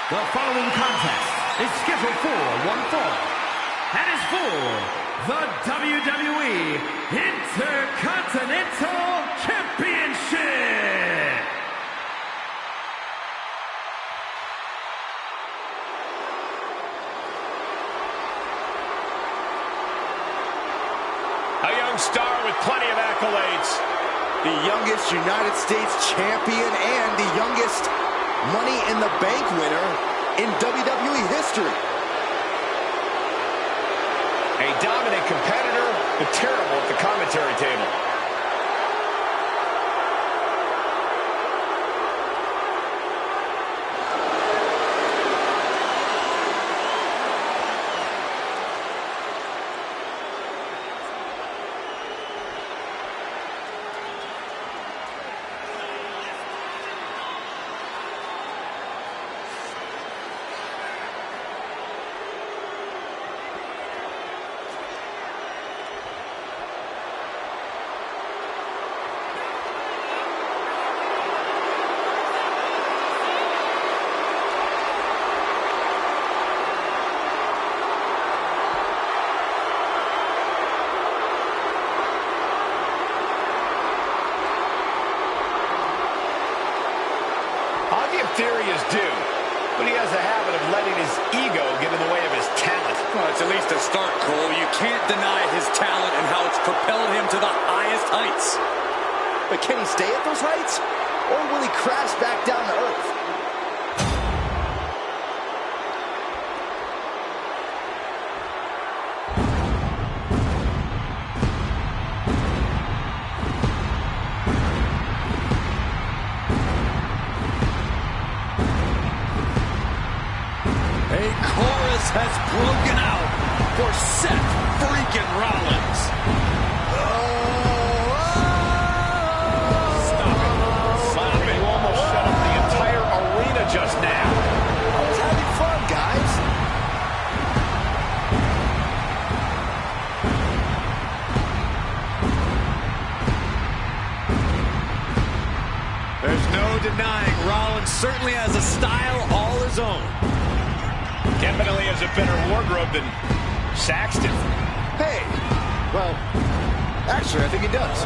The following contest is scheduled for one fall and is for the WWE Intercontinental Championship. A young star with plenty of accolades. The youngest United States champion and the youngest Money in the Bank winner in WWE history. A dominant competitor, but terrible at the commentary table. Theory is due, but he has a habit of letting his ego get in the way of his talent. Well, it's at least a start, Cole. You can't deny his talent and how it's propelled him to the highest heights. But can he stay at those heights? Or will he crash back down to earth? A chorus has broken out for Seth freaking Rollins. Stop it. Stop it. You almost shut up the entire arena just now. I was having fun, guys. There's no denying Rollins certainly has a style all his own. Definitely has a better wardrobe than Saxton. Hey, well, actually, I think he does.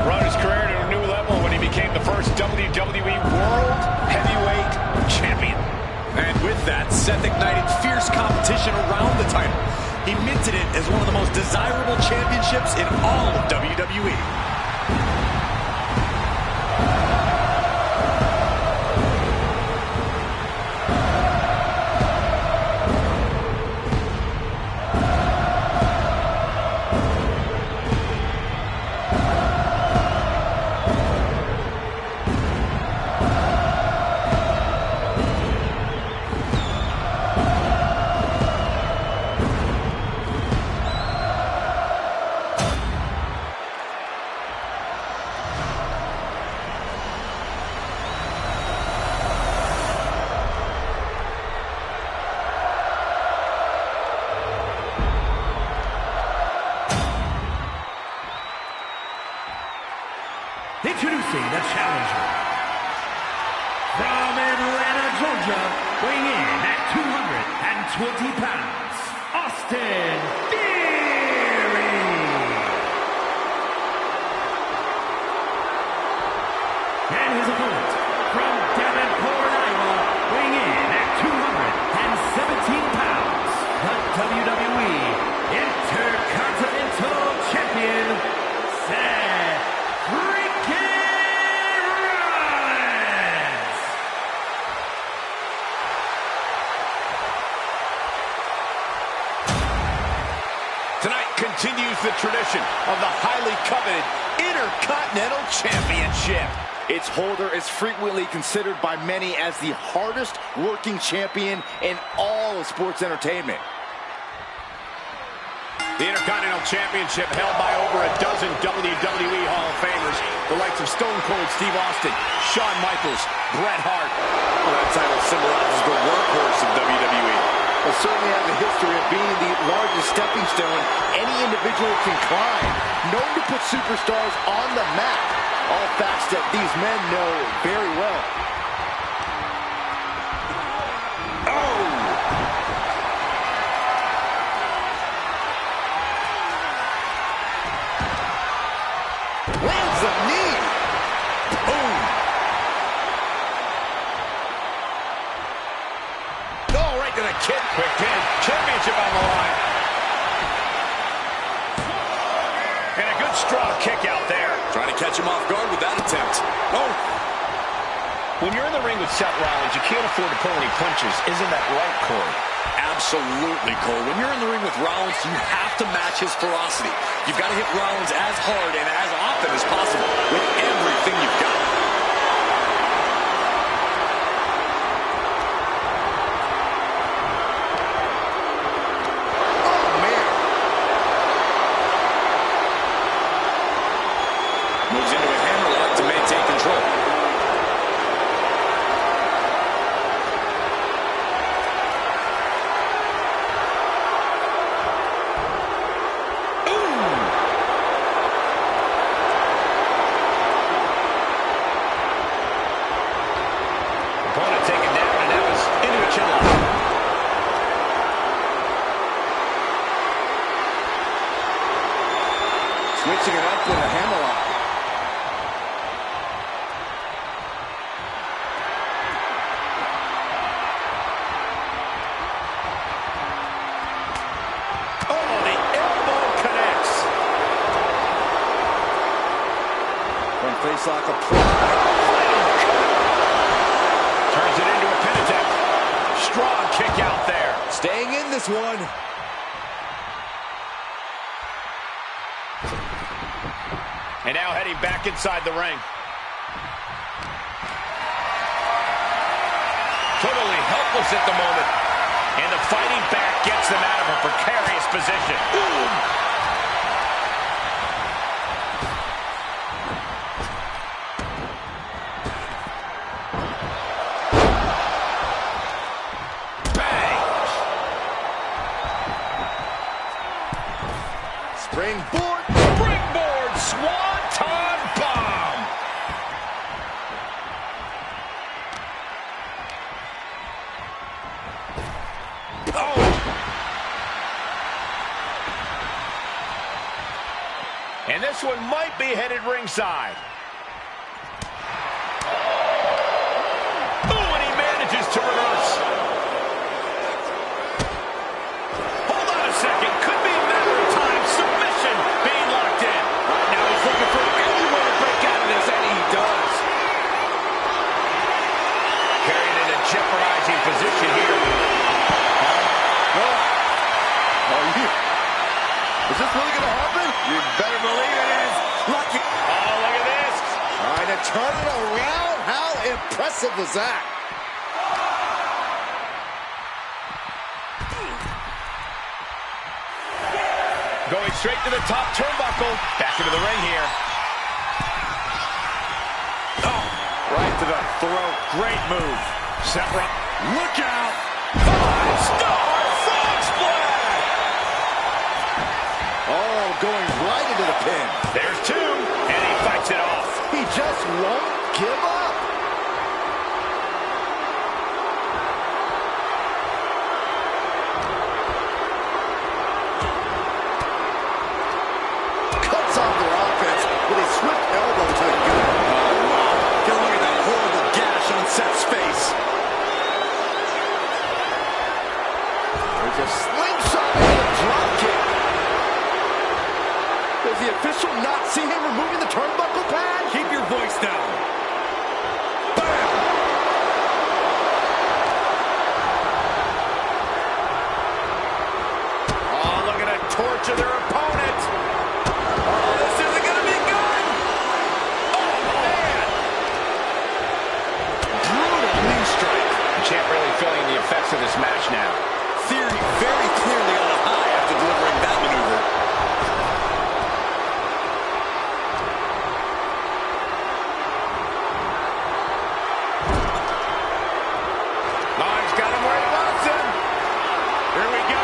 Brought his career to a new level when he became the first WWE World Heavyweight Champion. And with that, Seth ignited fierce competition around the title. He minted it as one of the most desirable championships in all of WWE. Introducing the challenger. From Atlanta, Georgia, weighing in at 220 pounds, Austin Theory. And his opponent, from Davenport, Iowa, weighing in at 217 pounds, the WWE Intercontinental Champion, Seth Rollins. Tonight continues the tradition of the highly coveted Intercontinental Championship. Its holder is frequently considered by many as the hardest working champion in all of sports entertainment. The Intercontinental Championship held by over a dozen WWE Hall of Famers, the likes of Stone Cold Steve Austin, Shawn Michaels, Bret Hart. Well, that title symbolizes the workhorse of WWE. It certainly has a history of being the largest stepping stone any individual can climb. Known to put superstars on the map. All facts that these men know very well. Lands a knee. Boom. Oh, right to the kick. Quick pin. Championship on the line. And a good strong kick out there. Trying to catch him off guard with that attempt. Oh. When you're in the ring with Seth Rollins, you can't afford to pull any punches. Isn't that right, Corey? Absolutely, Cole. When you're in the ring with Rollins, you have to match his ferocity. You've got to hit Rollins as hard and as often as possible with everything you've got. Oh, man. Moves into a hammerlock to maintain control. Switching it up with a hammerlock. Oh, the elbow connects. Front face lock applied. Turns it into a pin attempt. Strong kick out there. Staying in this one. And now heading back inside the ring. Totally helpless at the moment. And the fighting back gets them out of a precarious position. Bang! Springboard. Springboard Swanton Bomb! Oh! And this one might be headed ringside. Ooh, and he manages to reverse. Hold on a second. Could be a matter of time. Submission being locked in. Right now he's looking for any way to break out of this, and he does. Carried in a jeopardizing position here. Is this really going to happen? You better believe it is. Lucky. Oh, look at this. Trying to turn it around. How impressive was that? Going straight to the top turnbuckle. Back into the ring here. Oh, Right to the throat. great move. Seth Rollins. Look out. 5-star frog splash. Oh, going right into the pin. There's two, and he fights it off. He just won't give up. Cuts off their offense with a swift elbow to the gut. Oh, wow. Get a look at that horrible gash on Seth's face. There's a slingshot and a drop kick. Does the official not see him removing the turnbuckle pad? Keep your voice down. Bam! Oh, looking to torture their opponent. Oh, this isn't going to be good. Oh, man. Brutal knee strike. The champ really feeling the effects of this match now. Theory very clearly on a high after delivering that maneuver. Oh, he's got him where he wants him. Here we go.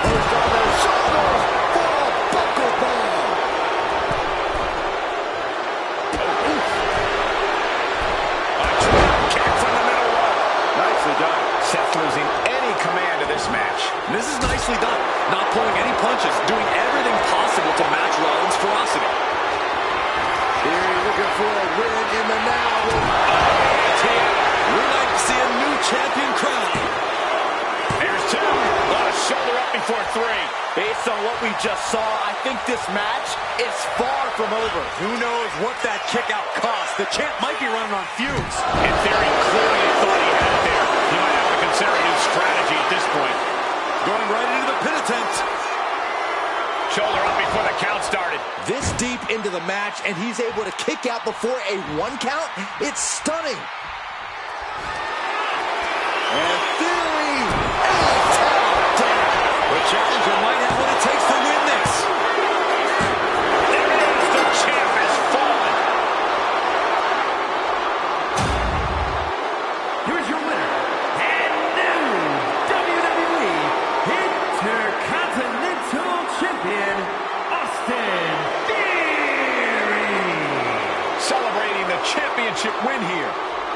Pushed on their shoulders for a buckle bomb. A drop kick from the middle rope. Nicely done. Seth losing any command of this match. This is nicely done. Not pulling any punches, doing everything possible to match Rollins' ferocity. looking for a win in the now. We like to see a new champion crown. Here's two. A shoulder up before three. Based on what we just saw, I think this match is far from over. Who knows what that kick out cost? The champ might be running on fumes. In theory, clearly thought he had it there. He might have to consider a new strategy at this point. Going right into the pin attempt. Shoulder up before the count started. This deep into the match, and he's able to kick out before a 1 count? It's stunning. And Theory, The challenger might have what it takes to win this. There it is. The champ has fallen. Here's your winner, and new WWE Intercontinental Champion, Austin Theory. Celebrating the championship win here.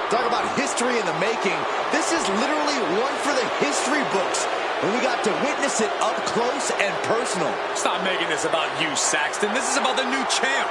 Talk about history in the making. This is literally one for the history books. And we got to witness it up close and personal. Stop making this about you, Saxton. This is about the new champ.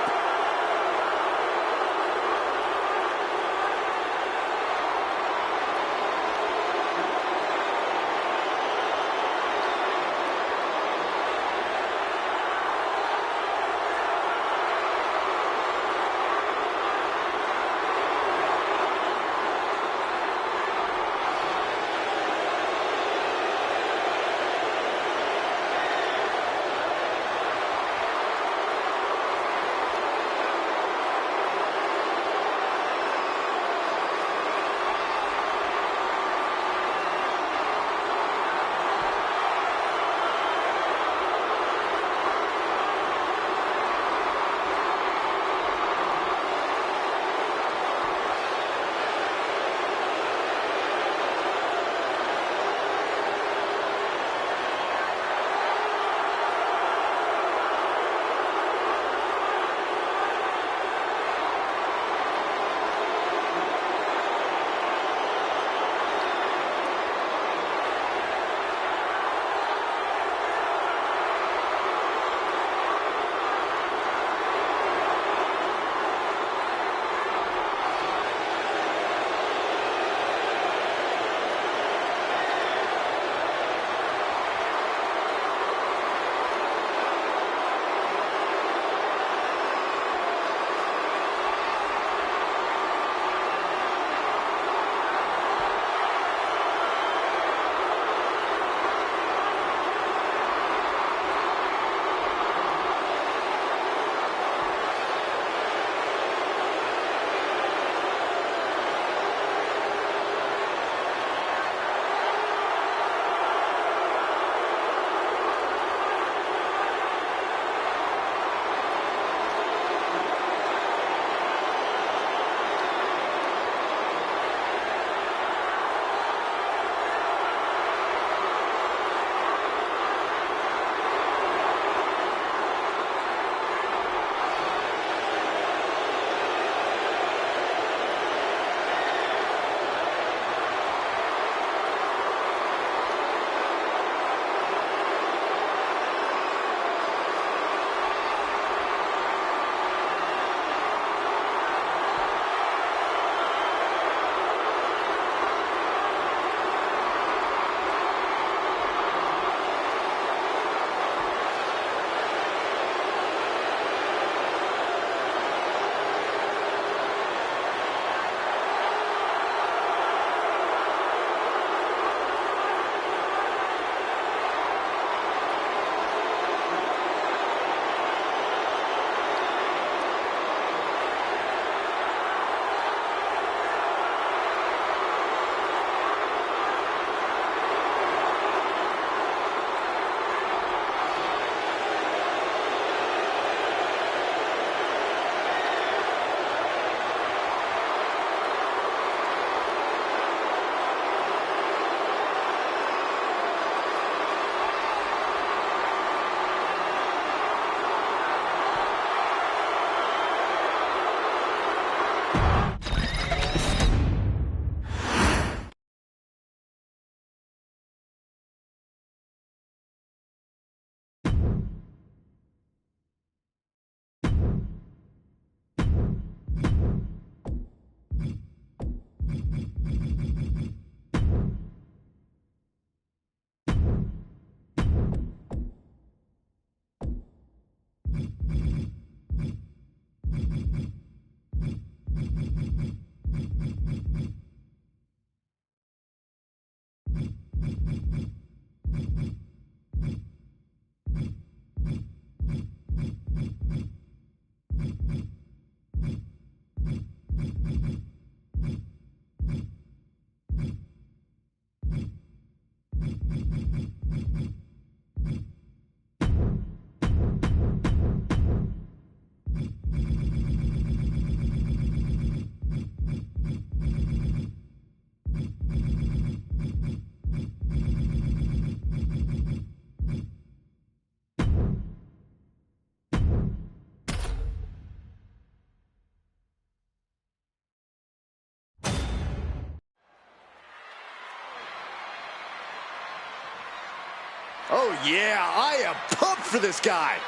Oh, yeah, I am pumped for this guy.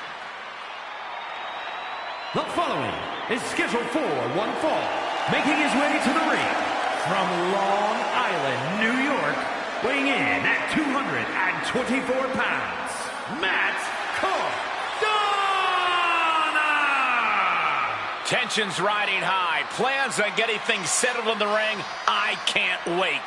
The following is scheduled for one fall, making his way to the ring from Long Island, New York, weighing in at 224 pounds, Matt Cardona! Tensions riding high. Plans on getting things settled in the ring. I can't wait.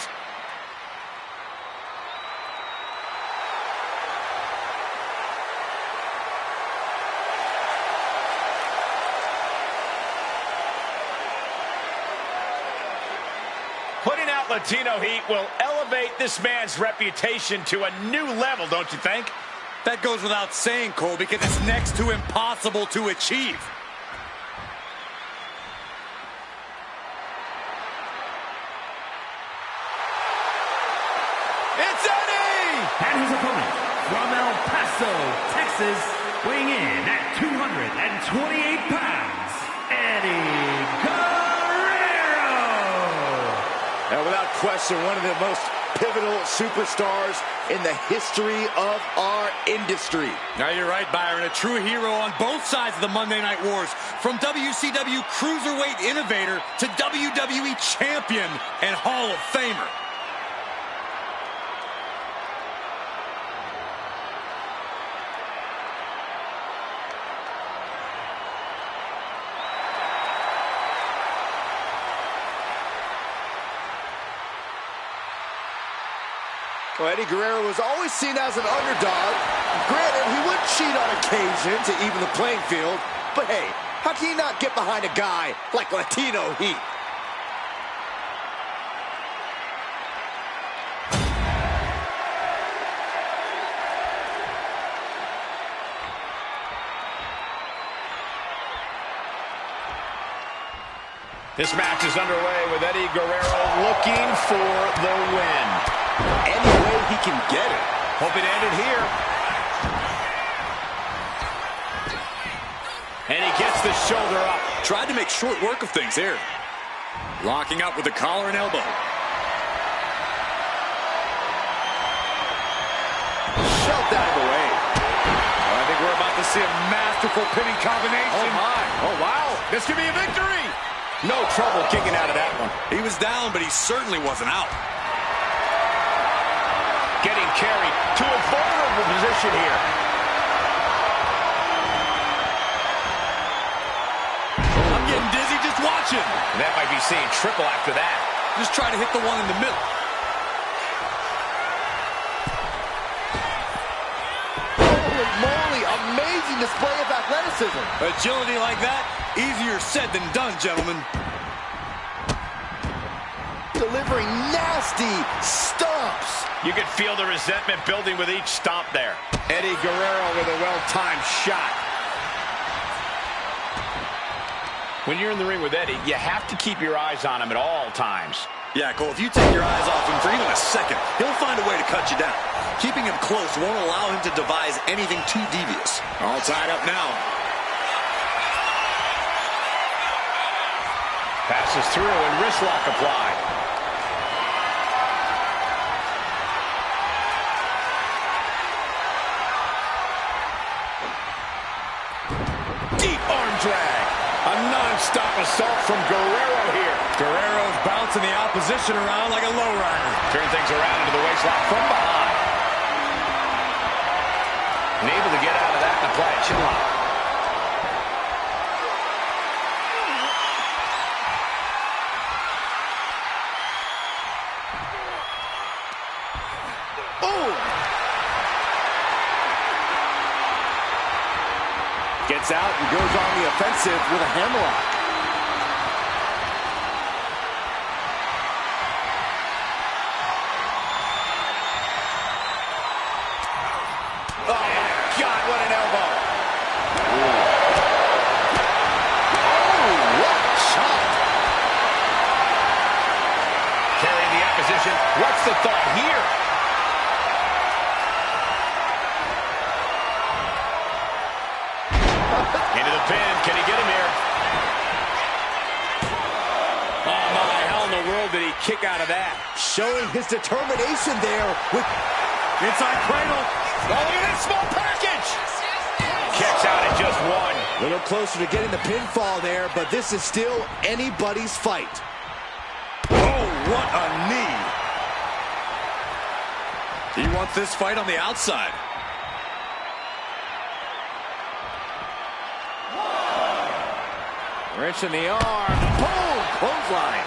Putting out Latino heat will elevate this man's reputation to a new level, don't you think? That goes without saying, Cole, because it's next to impossible to achieve. It's Eddie! And his opponent from El Paso, Texas, weighing in at 228 pounds, Eddie Guerrero! And without question, one of the most pivotal superstars in the history of our industry. Now you're right, Byron. A true hero on both sides of the Monday Night Wars. From WCW Cruiserweight Innovator to WWE Champion and Hall of Famer. Well, Eddie Guerrero was always seen as an underdog. Granted, he would cheat on occasion to even the playing field. But hey, how can you not get behind a guy like Latino Heat? This match is underway with Eddie Guerrero looking for the win. Any way he can get it. Hope it ended here. And he gets the shoulder up. Tried to make short work of things here. Locking up with the collar and elbow. Shoved out of the way. I think we're about to see a masterful pinning combination. Oh, my. Oh, wow. This could be a victory. No trouble kicking out of that one. He was down, but he certainly wasn't out. Getting carried to a vulnerable position here. I'm getting dizzy just watching. That might be seeing triple after that. Just try to hit the one in the middle. Holy moly, amazing display of athleticism. Agility like that, easier said than done, gentlemen. Delivering nasty stomps. You can feel the resentment building with each stomp there. Eddie Guerrero with a well-timed shot. When you're in the ring with Eddie, you have to keep your eyes on him at all times. Yeah, Cole, if you take your eyes off him for even a second, he'll find a way to cut you down. Keeping him close won't allow him to devise anything too devious. All tied up now. Passes through and wrist lock applied. Deep arm drag. A non-stop assault from Guerrero here. Guerrero's bouncing the opposition around like a lowrider. Turn things around into the waistlock from behind. And able to get out of that and apply a chin lock. Gets out and goes on the offensive with a hammerlock. Oh, God, what an elbow. Oh, what a shot. Carrying the opposition. What's the thought here? Into the pin. Can he get him here? Oh, my. How in the world did he kick out of that? Showing his determination there with... Inside cradle. Oh, look at this small package. Kicks out at just one. A little closer to getting the pinfall there, but this is still anybody's fight. Oh, what a knee. He wants this fight on the outside. Wrench in the arm. Boom! Clothesline.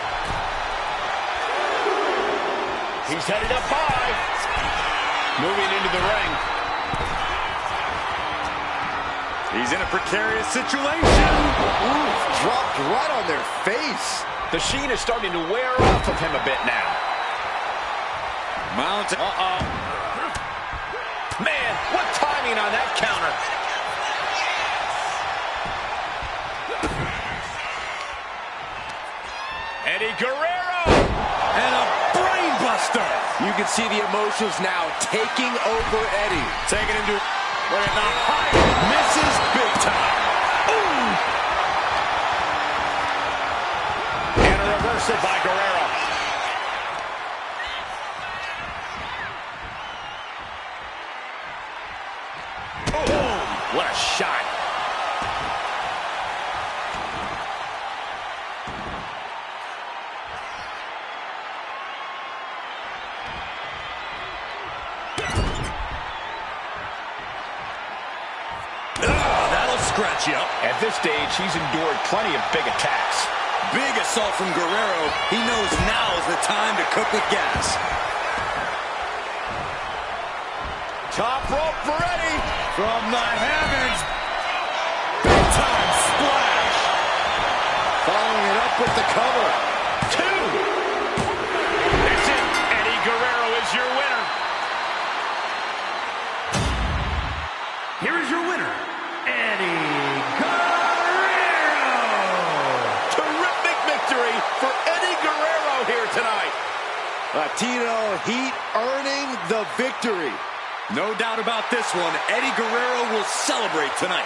He's headed up high. Moving into the ring. He's in a precarious situation. Ooh, dropped right on their face. The sheen is starting to wear off of him a bit now. Mount. Man, what timing on that counter. Eddie Guerrero. And a brain buster. You can see the emotions now taking over Eddie. Taking him to where it not high. Misses big time. Ooh. And a reversal by Guerrero. Oh, what a shot. Scratch you up. At this stage, he's endured plenty of big attacks. Big assault from Guerrero. He knows now is the time to cook with gas. Top rope for Eddie. From the heavens. Big time splash. Following it up with the cover. 2. That's it. Eddie Guerrero is your winner. Here is your winner, Eddie Guerrero! Terrific victory for Eddie Guerrero here tonight. Latino Heat earning the victory. No doubt about this one. Eddie Guerrero will celebrate tonight.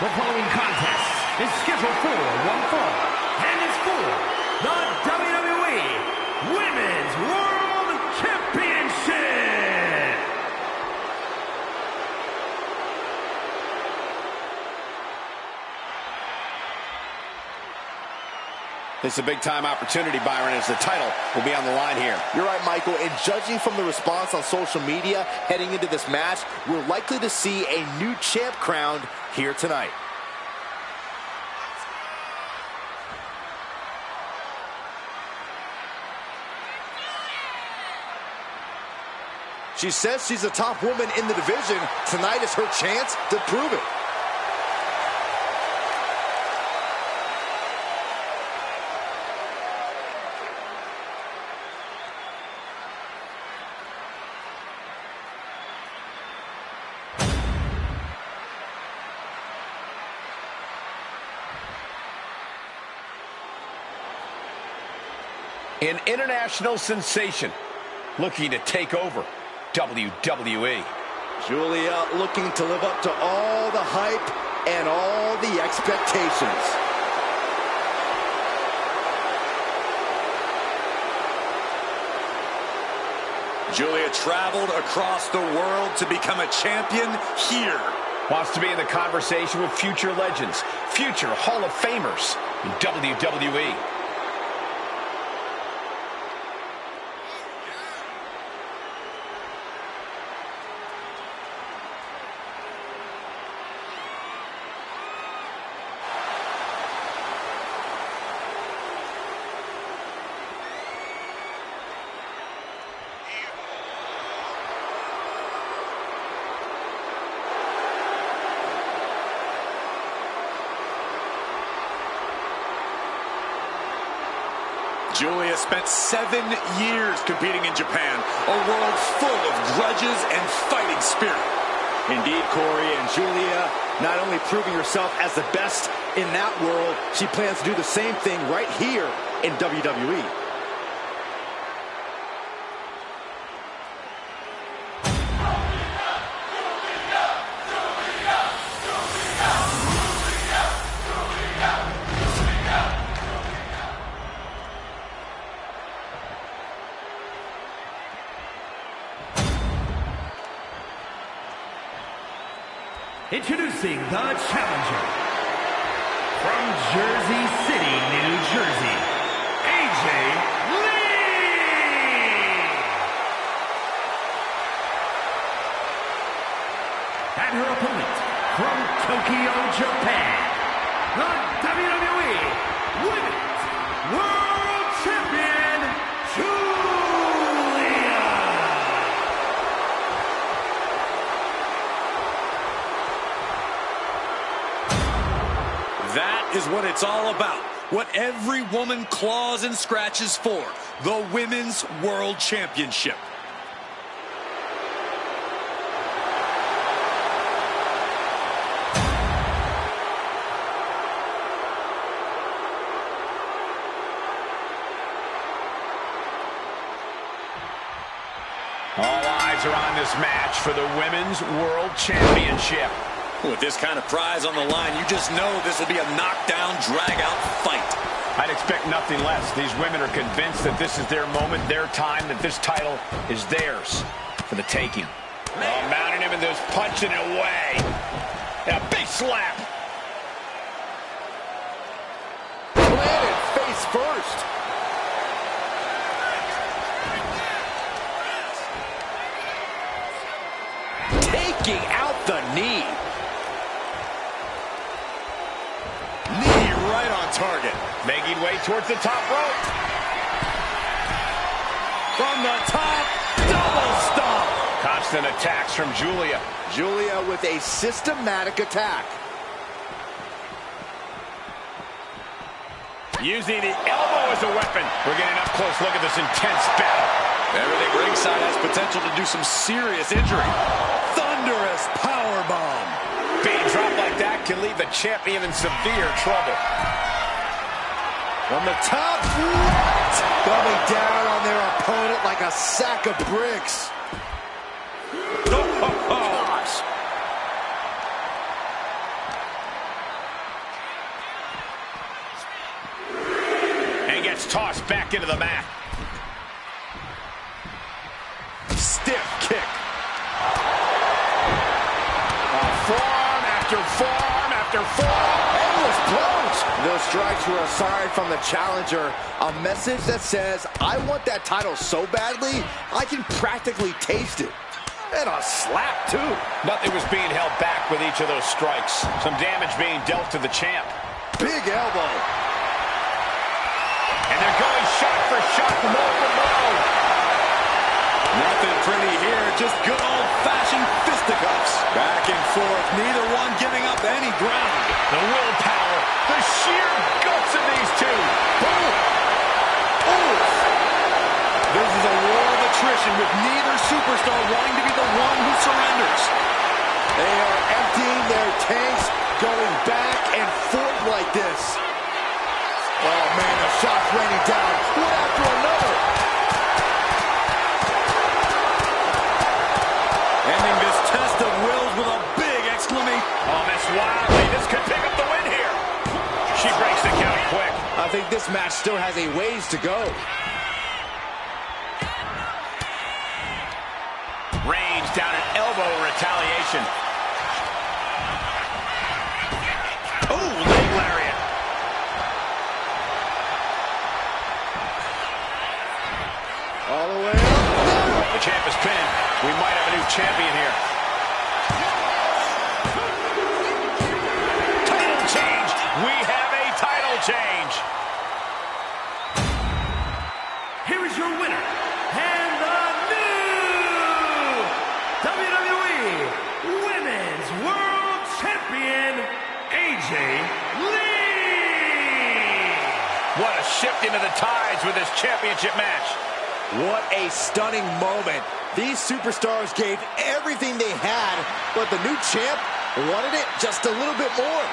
The following contest is scheduled for one fall and is for the WWE Women's World Championship. This is a big-time opportunity, Byron, as the title will be on the line here. You're right, Michael, and judging from the response on social media heading into this match, we're likely to see a new champ crowned here tonight. She says she's the top woman in the division. Tonight is her chance to prove it. An international sensation looking to take over WWE. Giulia looking to live up to all the hype and all the expectations. Giulia traveled across the world to become a champion here. Wants to be in the conversation with future legends, future Hall of Famers in WWE. Giulia spent 7 years competing in Japan, a world full of grudges and fighting spirit. Indeed, Corey, and Giulia not only proving herself as the best in that world, she plans to do the same thing right here in WWE. Introducing the challenger from Jersey City, New Jersey, Iija. And her opponent from Tokyo, Japan, the WWE Women's World Champion, Giulia. That is what it's all about. What every woman claws and scratches for. The Women's World Championship. All eyes are on this match for the Women's World Championship. With this kind of prize on the line, you just know this will be a knockdown, drag-out fight. I'd expect nothing less. These women are convinced that this is their moment, their time, that this title is theirs for the taking. Oh, mounting him and just punching it away. And a big slap. Planted face first. Taking out the knee. Knee right on target. Making way towards the top rope. From the top, double stomp. Constant attacks from Giulia. Giulia with a systematic attack. Using the elbow as a weapon. We're getting up close look at this intense battle. Everything ringside has potential to do some serious injury. Thunderous powerbomb. Being dropped like that can leave the champion in severe trouble. From the top, coming down on their opponent like a sack of bricks. Oh, oh, oh. Gosh. tossed back into the mat. Stiff kick. Forearm after forearm after forearm. Endless blows. Those strikes were a sign from the challenger. A message that says, I want that title so badly, I can practically taste it. And a slap, too. Nothing was being held back with each of those strikes. Some damage being dealt to the champ. Big elbow. And they're going shot for shot, blow for blow. Nothing pretty here, just good old-fashioned fisticuffs. Back and forth, neither one giving up any ground. The willpower, the sheer guts of these two. Boom. Ooh. This is a war of attrition with neither superstar wanting to be the one who surrenders. They are emptying their tanks, going back and forth like this. Oh, man, the shots raining down, one after another. Ending this test of wills with a big exclamation. Oh, Miss Wiley, this could pick up the win here. She breaks the count quick. I think this match still has a ways to go. Reigns down an elbow retaliation. Oh, leg lariat. All the way up. The champ is pinned. We might have a new champion here. Title change. We have a title change. Here is your winner, and the new WWE Women's World Champion, AJ Lee. What a shifting of the tides with this championship match. What a stunning moment. These superstars gave everything they had, but the new champ wanted it just a little bit more.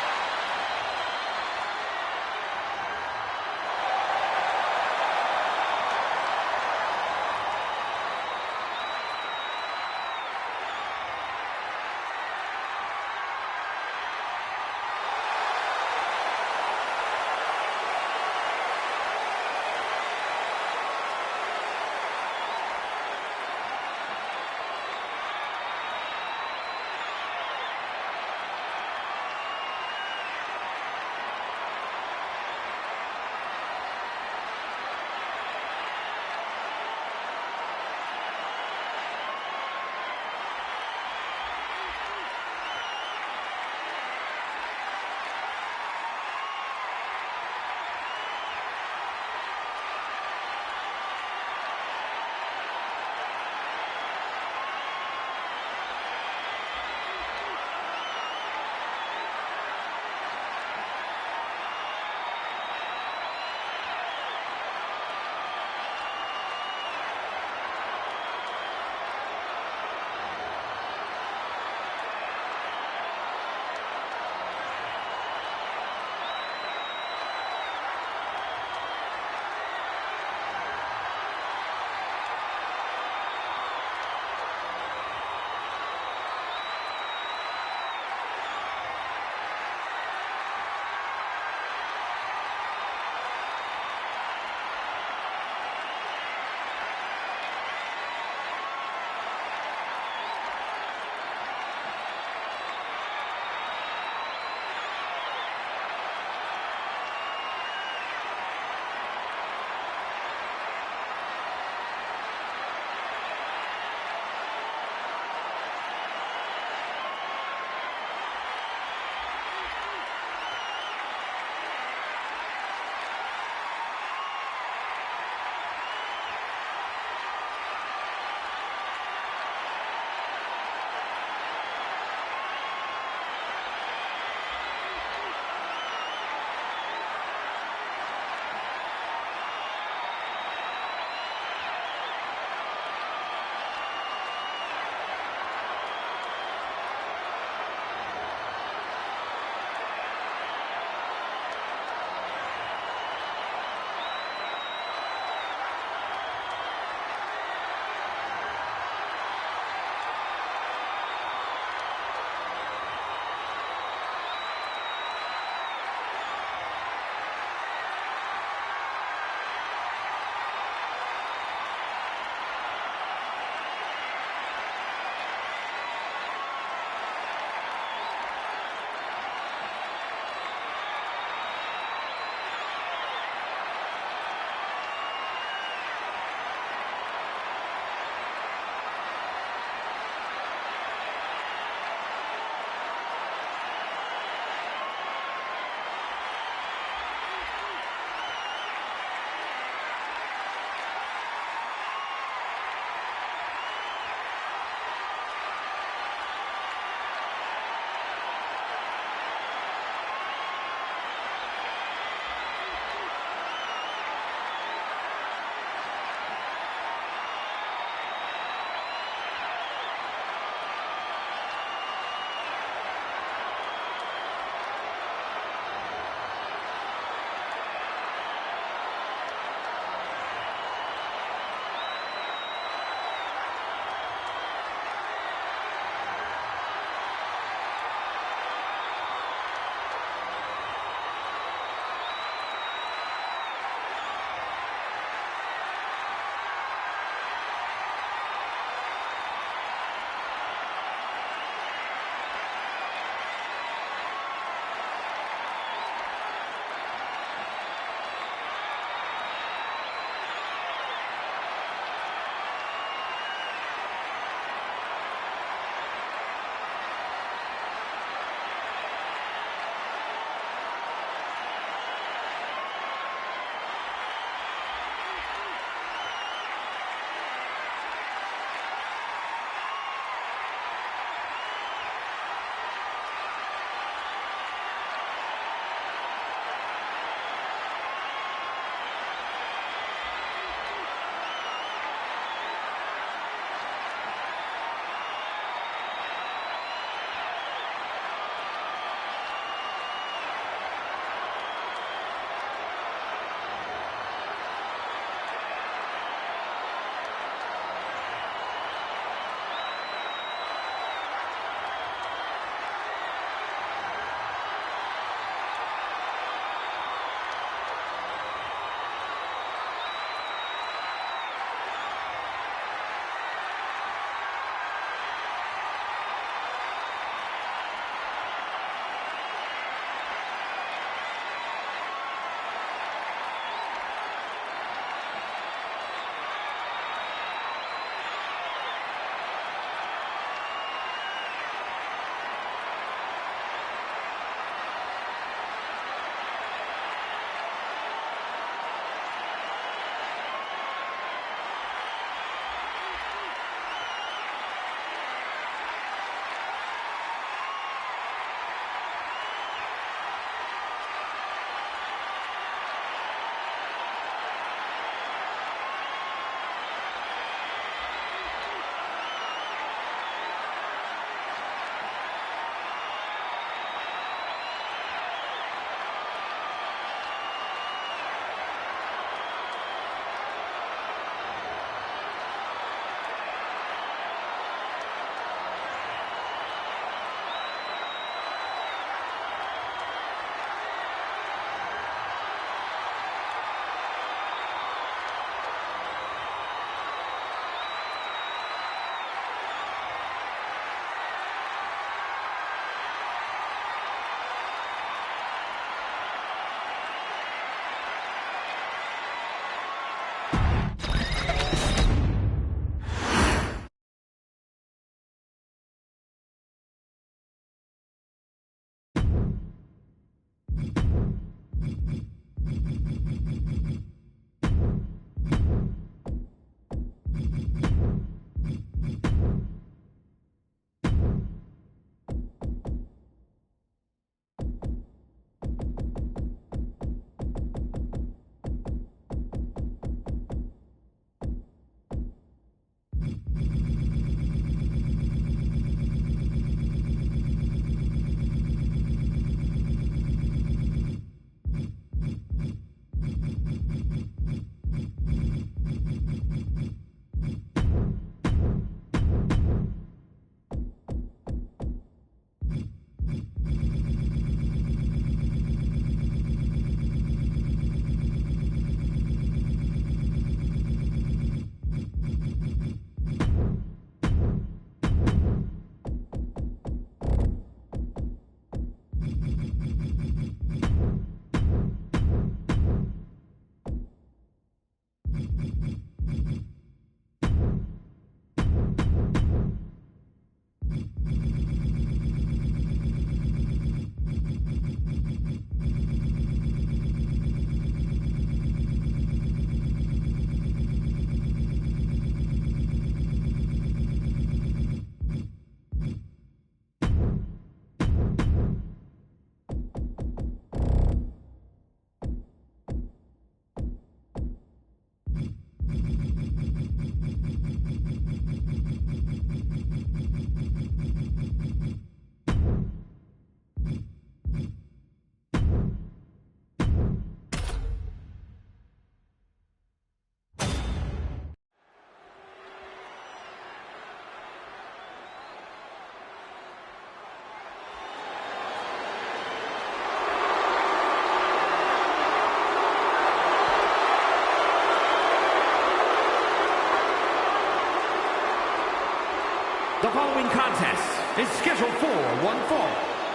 contest is scheduled for one fall,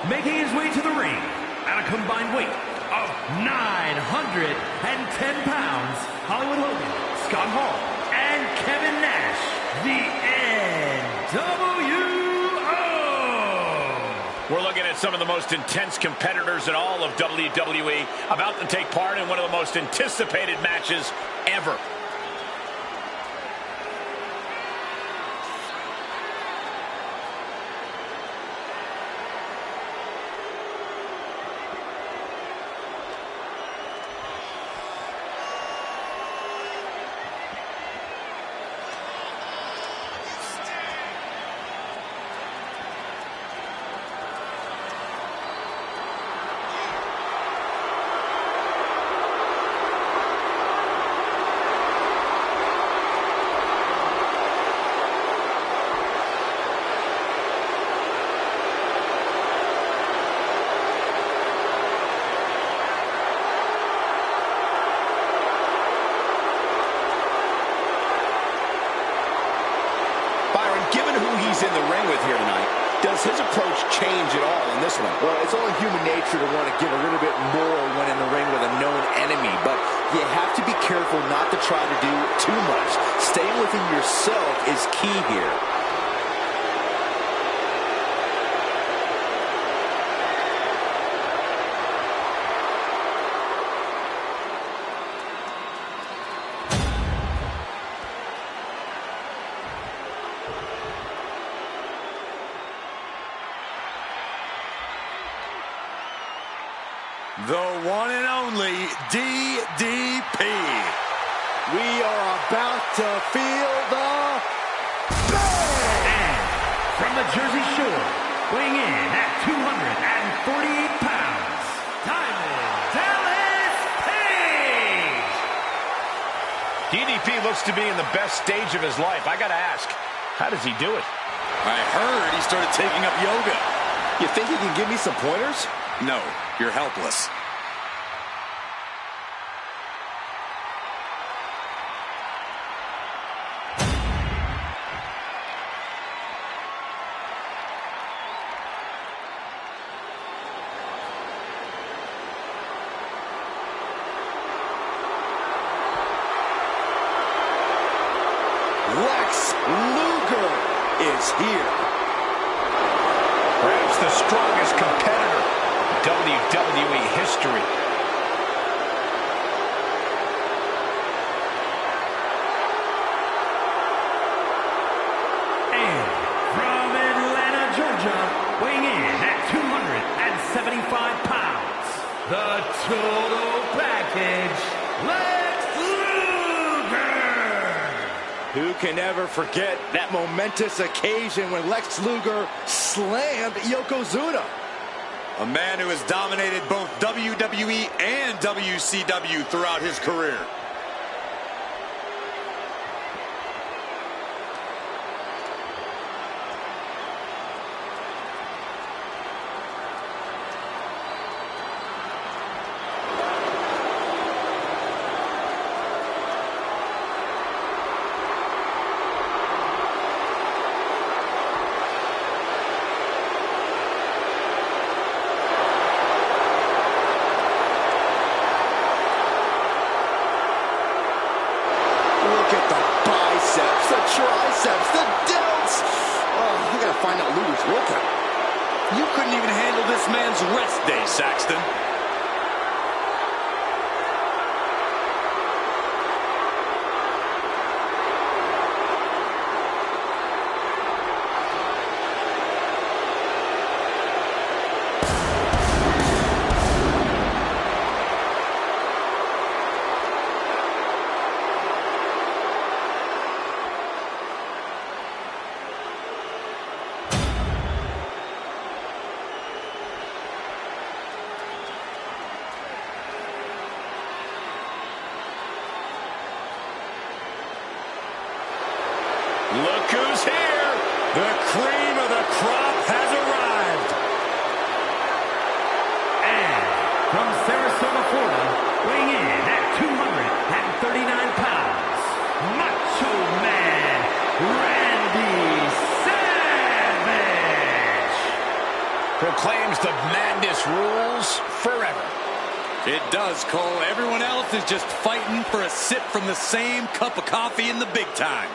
making his way to the ring at a combined weight of 910 pounds, Hollywood Hogan, Scott Hall, and Kevin Nash, the NWO. We're looking at some of the most intense competitors in all of WWE about to take part in one of the most anticipated matches ever. In the ring with here tonight, does his approach change at all in this one? Well, it's only human nature to want to give a little bit more when in the ring with a known enemy, but you have to be careful not to try to do too much. Staying within yourself is key here. The one and only DDP. We are about to feel the bang! And from the Jersey Shore, weighing in at 248 pounds, Diamond Dallas Page! DDP looks to be in the best stage of his life. I gotta ask, how does he do it? I heard he started taking up yoga. You think you can give me some pointers? No, you're helpless. Lex Luger is here. Perhaps the strongest competitor in WWE history. And from Atlanta, Georgia, weighing in at 275 pounds, the total package, Lex Luger! Who can ever forget that momentous occasion when Lex Luger slammed Yokozuna? A man who has dominated both WWE and WCW throughout his career. Look at the biceps, the triceps, the delts. Oh, I gotta find out Luger's workout. You couldn't even handle this man's rest day, Saxton. Look who's here! The cream of the crop has arrived. And from Sarasota, Florida, weighing in at 239 pounds, Macho Man, Randy Savage! proclaims the madness rules forever. It does, Cole. Everyone else is just fighting for a sip from the same cup of coffee in the big time.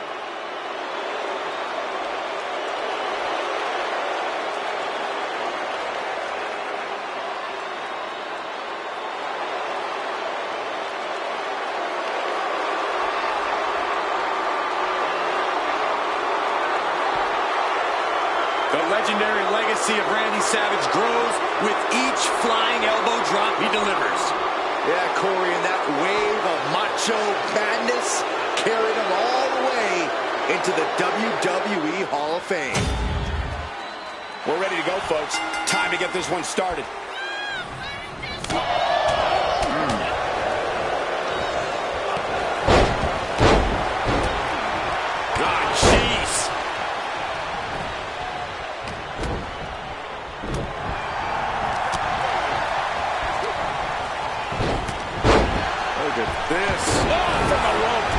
The legendary legacy of Randy Savage grows with each flying elbow drop he delivers. Yeah, Corey, and that wave of Macho madness carried him all the way into the WWE Hall of Fame. We're ready to go, folks. Time to get this one started. This from the rope.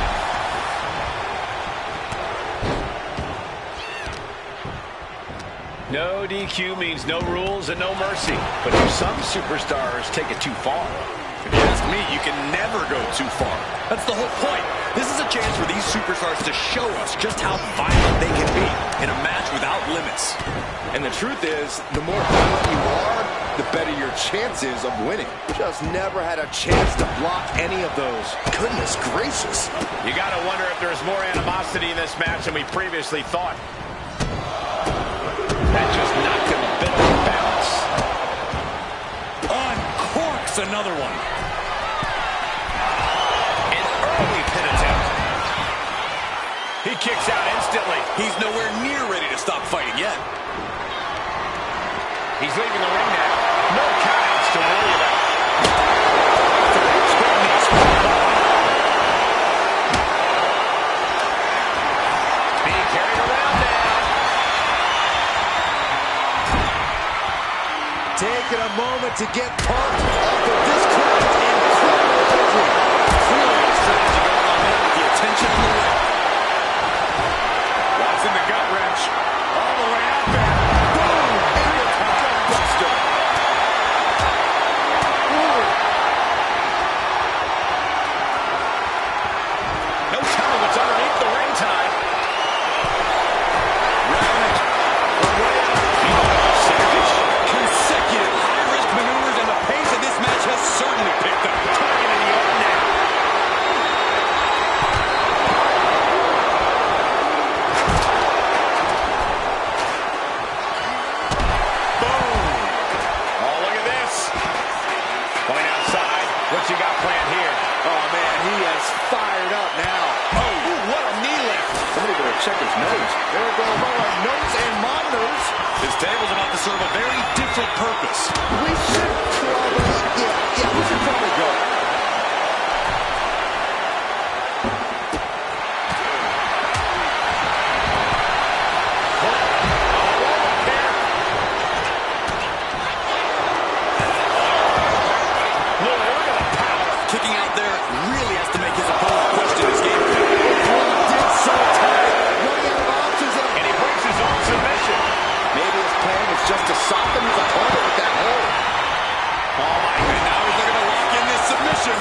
No DQ means no rules and no mercy. But do some superstars take it too far? If you ask me, you can never go too far. That's the whole point. This is a chance for these superstars to show us just how violent they can be in a match without limits. And the truth is, the more violent you are, the better your chances of winning. Just never had a chance to block any of those. Goodness gracious. You gotta wonder if there's more animosity in this match than we previously thought. That just knocked him a bit off balance. Uncorks another one. An early pin attempt. He kicks out instantly. He's nowhere near ready to stop fighting yet. He's leaving the ring now. No countouts to worry about. Being carried around now. Taking a moment to get pumped off of this crowd's incredible energy. Clearly a strategy going on there with the attention on the ring. Watching the gut wrench. All the way out there. Boom! Buster. No telling what's underneath the ring tide. Ravage. Savage. Consecutive high-risk maneuvers, and the pace of this match has certainly picked up. Target in the arm now. What you got planned here? Oh, man, he is fired up now. Oh, ooh, what a knee lift. Somebody better check his nose. There we go, our notes and monitors. This table's about to serve a very different purpose. We should probably, we should probably go. Kicking out there really has to make his opponent question his game plan. Did so tight, running out of options, And he breaks his own submission. maybe his plan is just to soften his opponent with that hold. Oh my God, now he's looking to lock in this submission.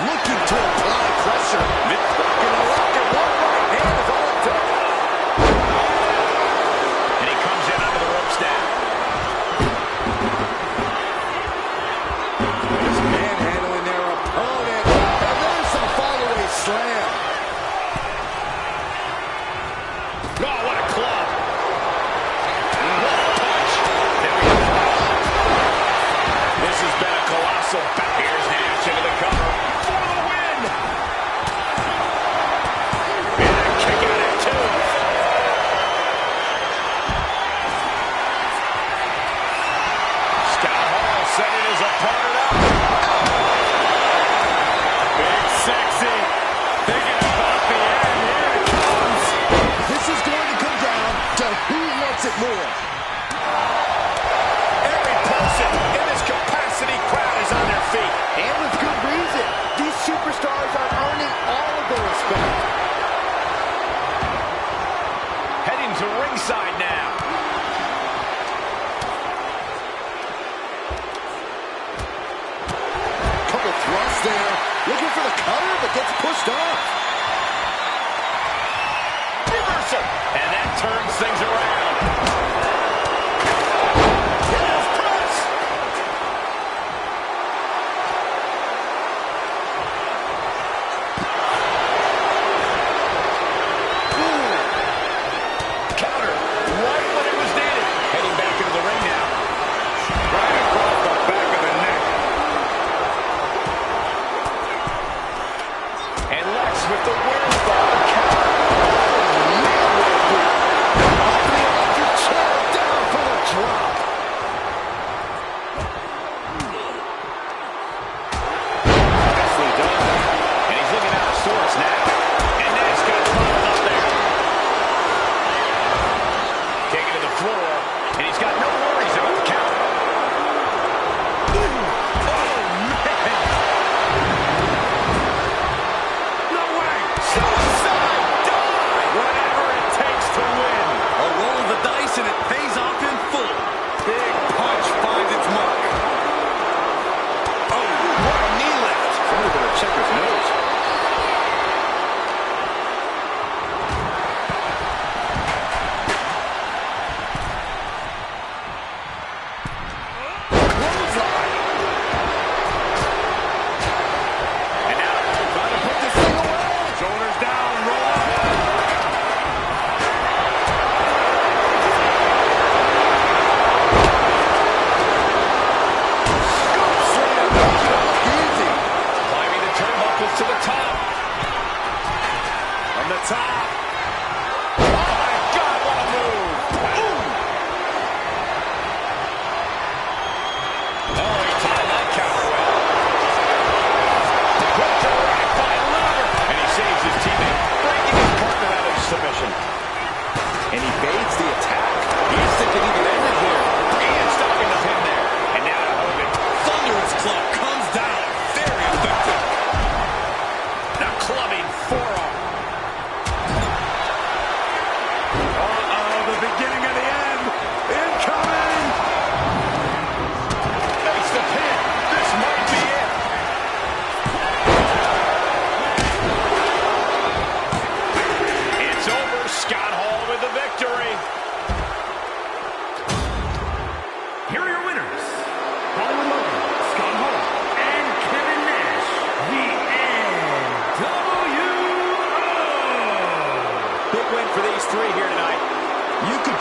Looking to apply pressure. Gonna lock it, one right hand is all it took. And he comes in under the ropes now. Manhandling their opponent. And there's some follow-away slam. Oh, what a club. What a punch. There we go. This has been a colossal battle. Here's Nash into the cover for the win. And a kick out at two. Scott Hall setting his opponent up. Big sexy. Thinking about the end. Here it comes. This is going to come down to who wants it more. Every person in this capacity crowd is on their feet. And with good reason. These superstars are earning all of their respect. Heading to ringside now.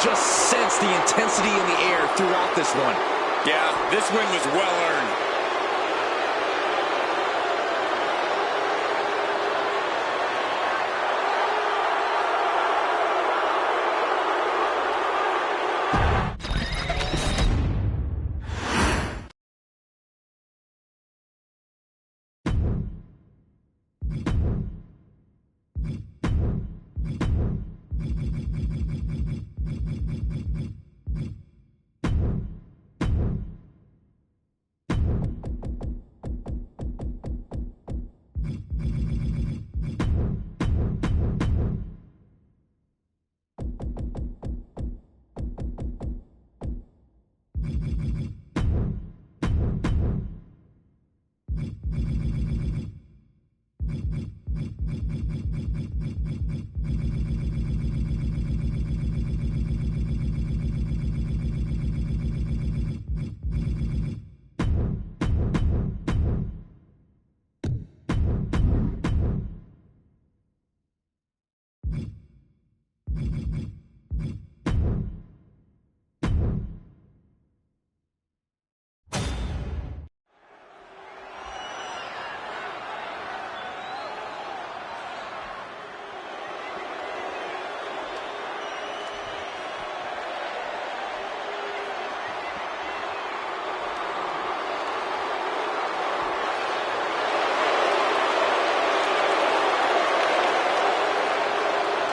just sense the intensity in the air throughout this one. Yeah, this win was well earned.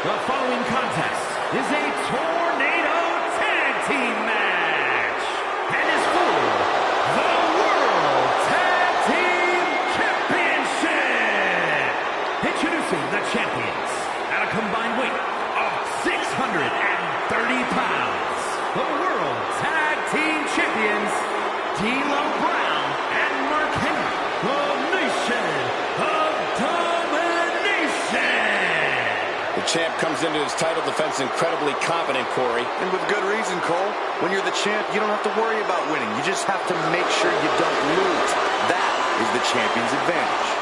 The following contest is a tornado tag team match and is for the World Tag Team Championship. Introducing the champions at a combined weight of 630 pounds. The World Tag Team Champions, D'Lo Brown and Mark Henry, the Nation of Domination. The champ comes into his title defense incredibly confident, Corey. And with good reason, Cole. When you're the champ, you don't have to worry about winning. You just have to make sure you don't lose. That is the champion's advantage.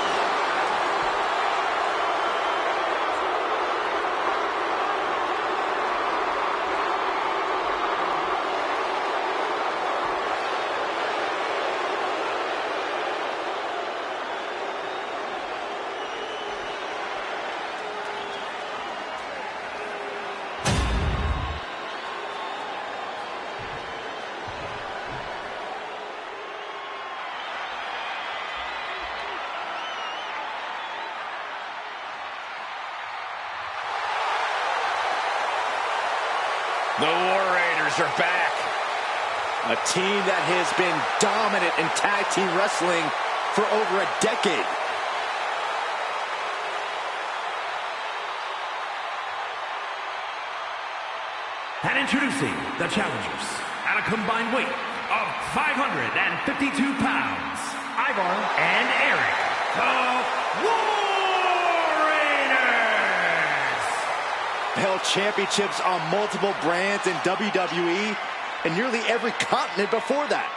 The War Raiders are back. A team that has been dominant in tag team wrestling for over a decade. And introducing the challengers at a combined weight of 552 pounds, Ivar and Eric, the War Raiders. Held championships on multiple brands in WWE and nearly every continent before that.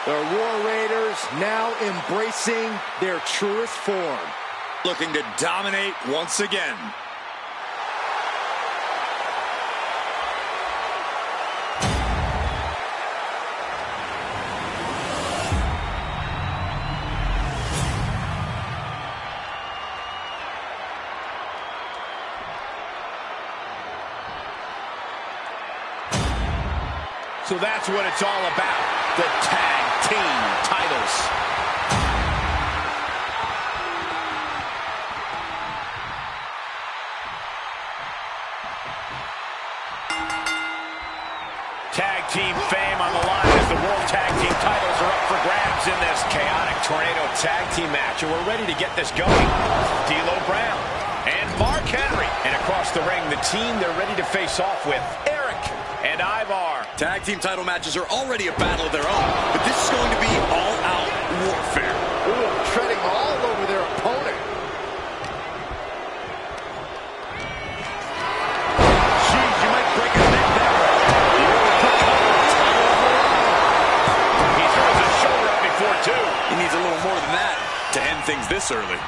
The War Raiders now embracing their truest form. Looking to dominate once again. So that's what it's all about, the tag team titles. Tag team fame on the line as the World Tag Team titles are up for grabs in this chaotic tornado tag team match. And we're ready to get this going. D'Lo Brown and Mark Henry. And across the ring, the team they're ready to face off with, Eric and Iija. Tag team title matches are already a battle of their own, but this is going to be all-out warfare. Ooh, treading all over their opponent. Jeez, you might break his neck that way. He throws his shoulder up before, too. He needs a little more than that to end things this early.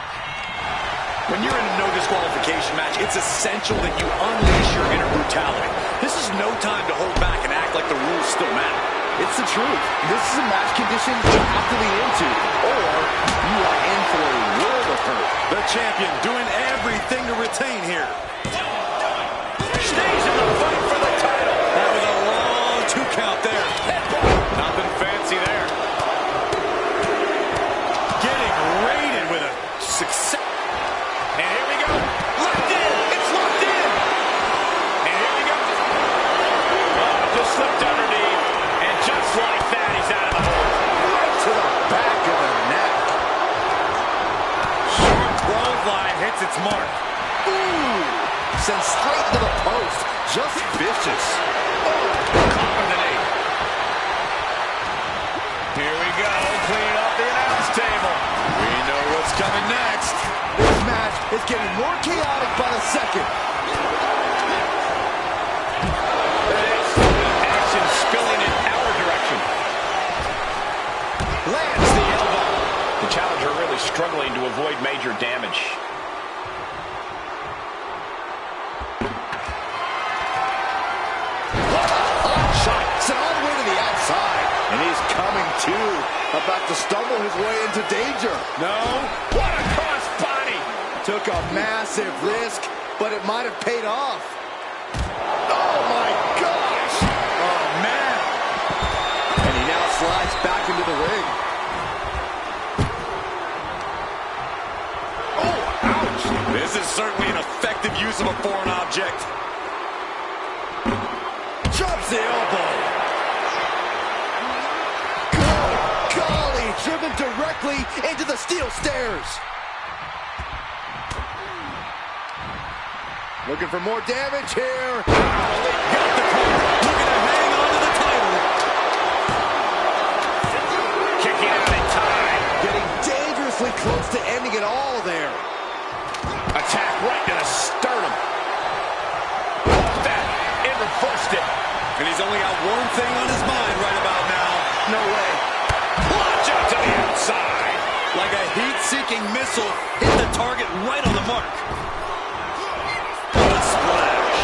When you're in a no disqualification match, it's essential that you unleash your inner brutality. This is no time to hold back and act like the rules still matter. It's the truth. This is a match condition you have to lean into, or you are in for a world of hurt. The champion doing everything to retain here. Stays in the fight for the title. That was a long 2 count there. Nothing fancy there. Getting raided with a success. And here we go. Locked in. It's locked in. And here we go. Oh, just slipped underneath. And just like that, he's out of the hole. Right to the back of the neck. Sharp clothesline hits its mark. Ooh. Sent straight to the post. Just vicious. Caught with an 8. Here we go. Cleaning up the announce table. We know what's coming next. This match is getting more chaotic by the second. There it is. Action spilling in our direction. Lands the elbow. The challenger really struggling to avoid major damage. Hot shot. Sent all the way to the outside. And he's coming to. About to stumble his way into danger. No. What a cross body. Took a massive risk, but it might have paid off. Oh, my gosh. Oh, man. And he now slides back into the ring. Oh, ouch. This is certainly an effective use of a foreign object. Drops the elbow. Golly, driven directly into the steel stairs. Looking for more damage here. Got the cover. Looking to hang on to the title. Kicking out in time. Getting dangerously close to ending it all there. Attack right to the sternum. Off that. It reversed it. And he's only got one thing on his mind right about now. No way. Launch out to the outside. Like a heat-seeking missile, hit the target right on the mark. What a splash.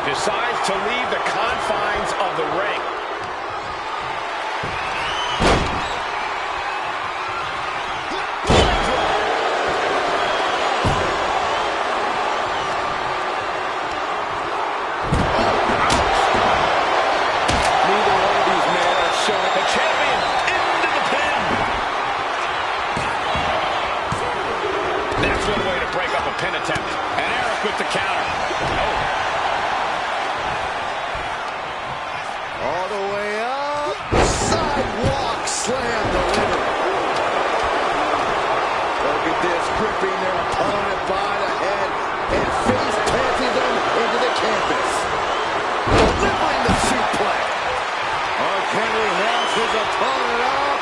Decides to leave the confines of the ring. Pin attempt. And Eric with the counter. Oh. All the way up. Sidewalk slam delivered. Look at this, gripping their opponent by the head and face planting them into the canvas. Delivering the suplex. Henry has his opponent up.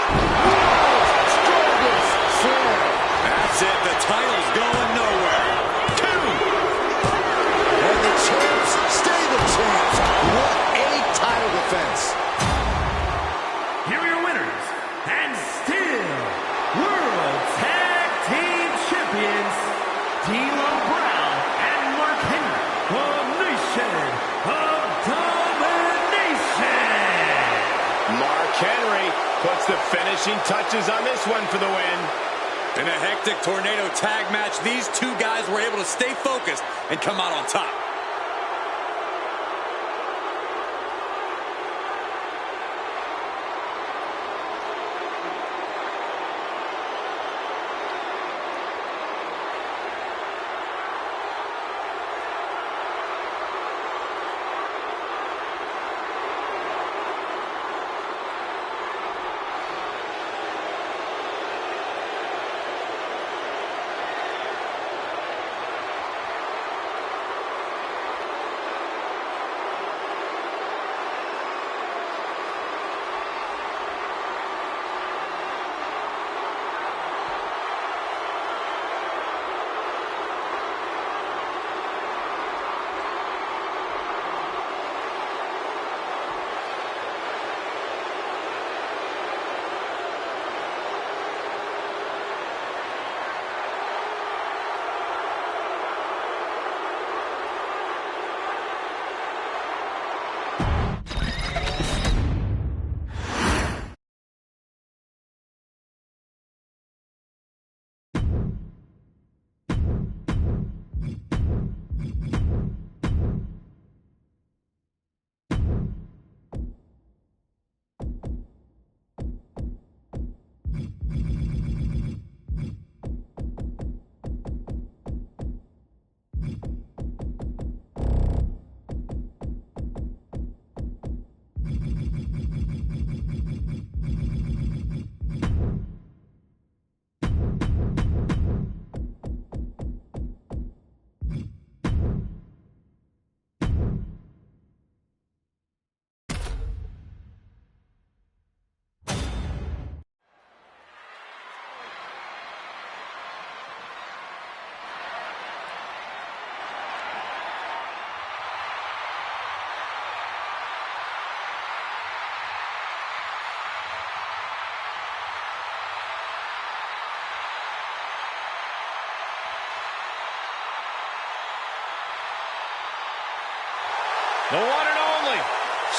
Strongest slam. That's it. The title's going nowhere. And the champs stay the champs. What a title defense. Here are your winners, and still World Tag Team Champions, D'Lo Brown and Mark Henry, the Nation of Domination. Mark Henry puts the finishing touches on this one for the win. In a hectic tornado tag match, these two guys were able to stay focused and come out on top.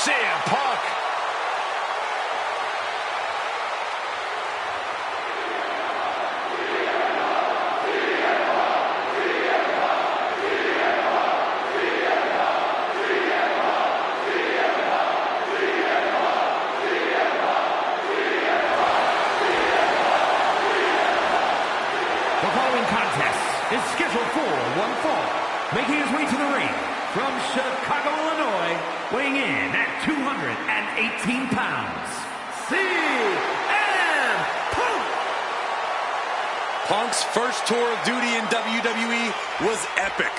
CM Punk. The following contest is scheduled for one fall. Making his way to the ring from Chicago, Illinois, weighing in at 218 pounds, CM Punk! Punk's first tour of duty in WWE was epic.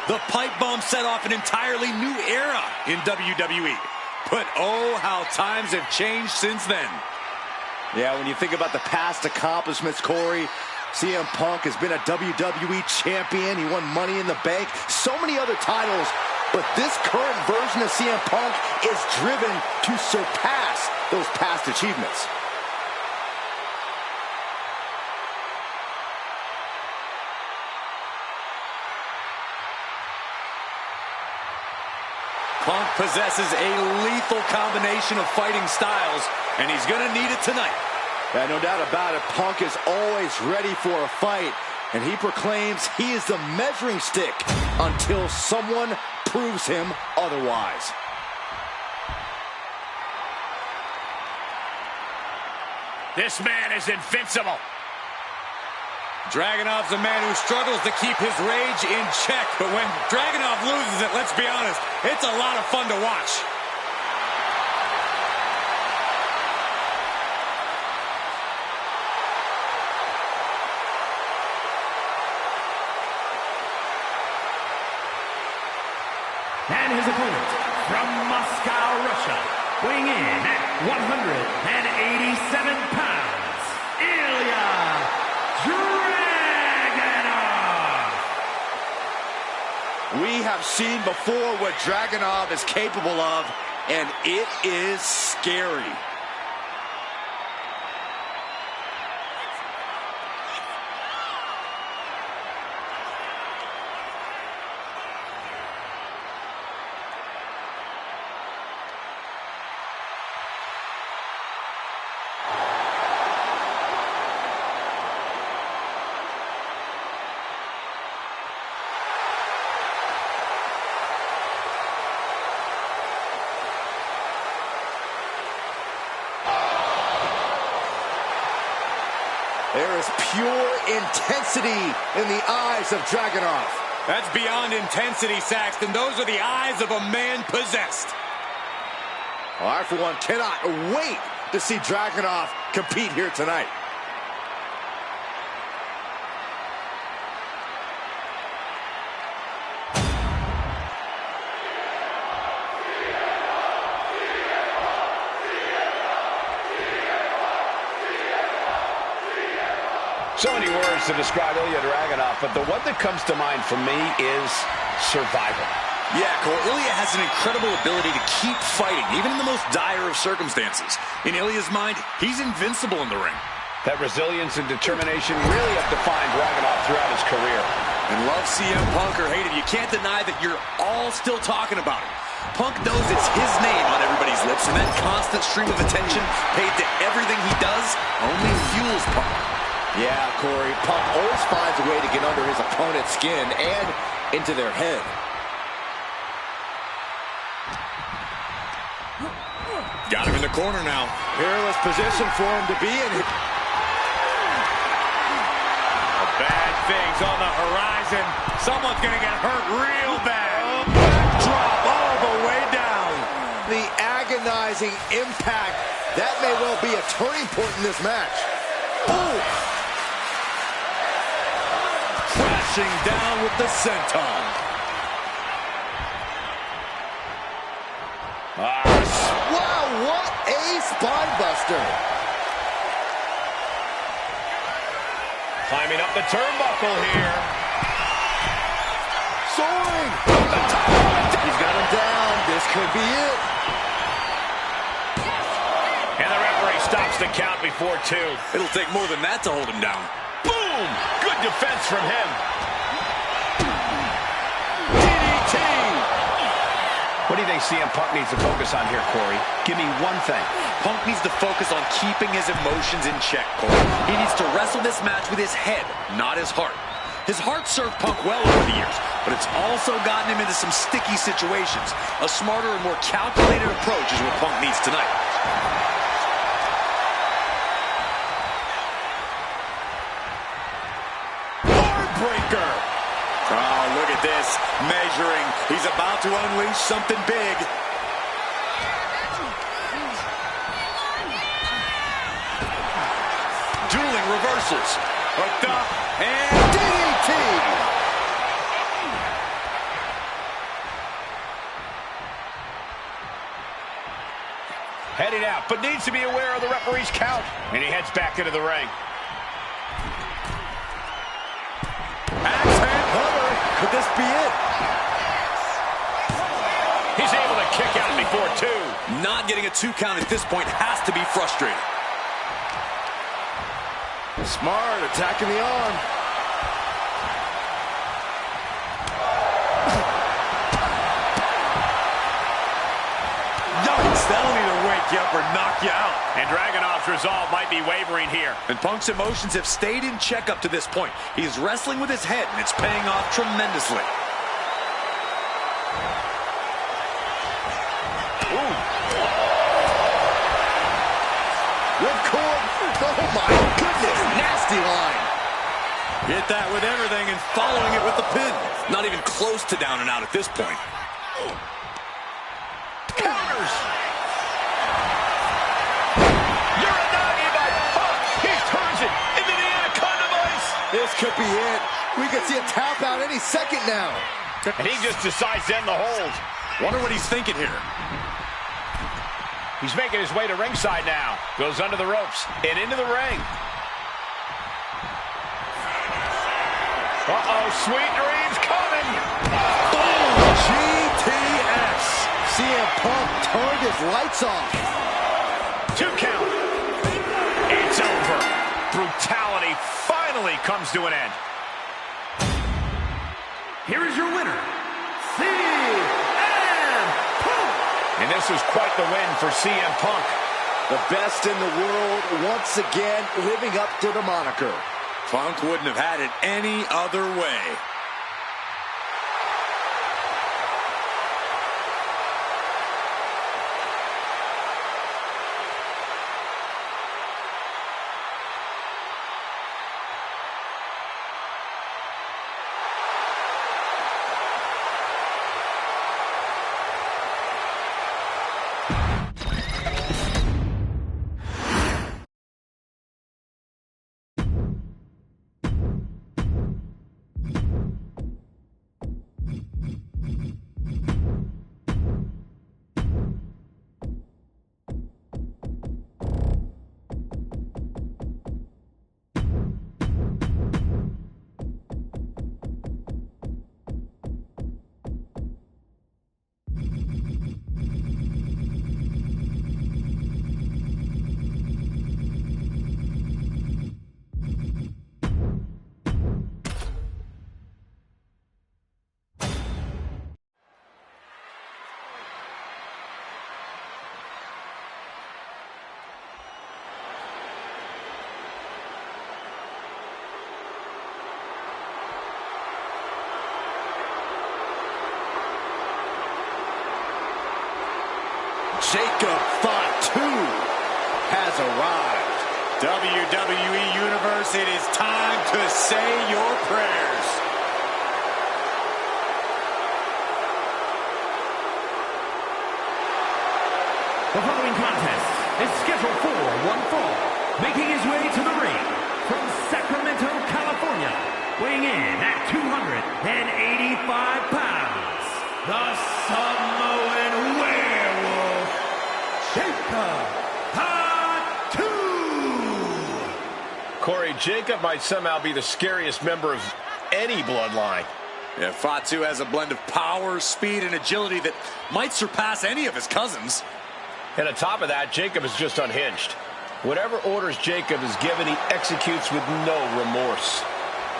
The pipe bomb set off an entirely new era in WWE. But oh, how times have changed since then. Yeah, when you think about the past accomplishments, Corey, CM Punk has been a WWE champion. He won Money in the Bank, so many other titles. But this current version of CM Punk is driven to surpass those past achievements. Punk possesses a lethal combination of fighting styles, and he's going to need it tonight. Yeah, no doubt about it. Punk is always ready for a fight, and he proclaims he is the measuring stick until someone proves him otherwise. This man is invincible. Dragunov's a man who struggles to keep his rage in check, but when Dragunov loses it, let's be honest, it's a lot of fun to watch. And his opponent from Moscow, Russia, weighing in at 187 pounds, Iija Dragunov! We have seen before what Dragunov is capable of, and it is scary. There is pure intensity in the eyes of Dragunov. That's beyond intensity, Saxton. Those are the eyes of a man possessed. I, for one, cannot wait to see Dragunov compete here tonight. So many words to describe Ilya Dragunov, but the one that comes to mind for me is survival. Yeah, Cole, Ilya has an incredible ability to keep fighting, even in the most dire of circumstances. In Ilya's mind, he's invincible in the ring. That resilience and determination really have defined Dragunov throughout his career. And love CM Punk or hate him, you can't deny that you're all still talking about him. Punk knows it's his name on everybody's lips, and that constant stream of attention paid to everything he does only fuels Punk. Yeah, Corey, Punk always finds a way to get under his opponent's skin and into their head. Got him in the corner now. Perilous position for him to be in. Bad things on the horizon. Someone's going to get hurt real bad. Drop all the way down. The agonizing impact. That may well be a turning point in this match. Oh! Crashing down with the senton. Wow, what a spine buster. Climbing up the turnbuckle here. Soaring. He's got him down. This could be it. And the referee stops the count before 2. It'll take more than that to hold him down. Boom! Good defense from him. DDT. When What do you think CM Punk needs to focus on here, Corey? Give me one thing. Punk needs to focus on keeping his emotions in check, Corey. He needs to wrestle this match with his head, not his heart. His heart served Punk well over the years, but it's also gotten him into some sticky situations. A smarter and more calculated approach is what Punk needs tonight. Heartbreaker! Oh, look at this. Measuring. He's about to unleash something big. Dueling reversals. Hooked up. And DDT! Heading out, but needs to be aware of the referee's count. And he heads back into the ring. Axe hand hover. Could this be it? He's able to kick out before two. Not getting a 2 count at this point has to be frustrating. Smart, attacking the arm. Yikes, that'll either wake you up or knock you out. And Dragunov's resolve might be wavering here. And Punk's emotions have stayed in check up to this point. He's wrestling with his head, and it's paying off tremendously. Ooh. Ripcord. Oh, my goodness. Nasty line. Hit that with everything and following it with the pin. Not even close to down and out at this point. Counters. Uranagi by Punk. He turns it into the Anaconda Vice. This could be it. We could see a tap out any second now. And he just decides to end the hold. Wonder what he's thinking here. He's making his way to ringside now. Goes under the ropes and into the ring. Uh-oh, sweet dreams coming. Boom! GTS. CM Punk turned his lights off. 2 count. It's over. Brutality finally comes to an end. Here is your winner, CM Punk. And this was quite the win for CM Punk. The best in the world once again living up to the moniker. Punk wouldn't have had it any other way. Jacob Fatu has arrived. WWE Universe, it is time to say your prayers. The following contest is scheduled for one fall. Making his way to the ring from Sacramento, California, weighing in at 285 pounds, the Samoan Werewolf, Jacob Fatu. Corey, Jacob might somehow be the scariest member of any bloodline. Yeah, Fatu has a blend of power, speed, and agility that might surpass any of his cousins. And on top of that, Jacob is just unhinged. Whatever orders Jacob is given, he executes with no remorse.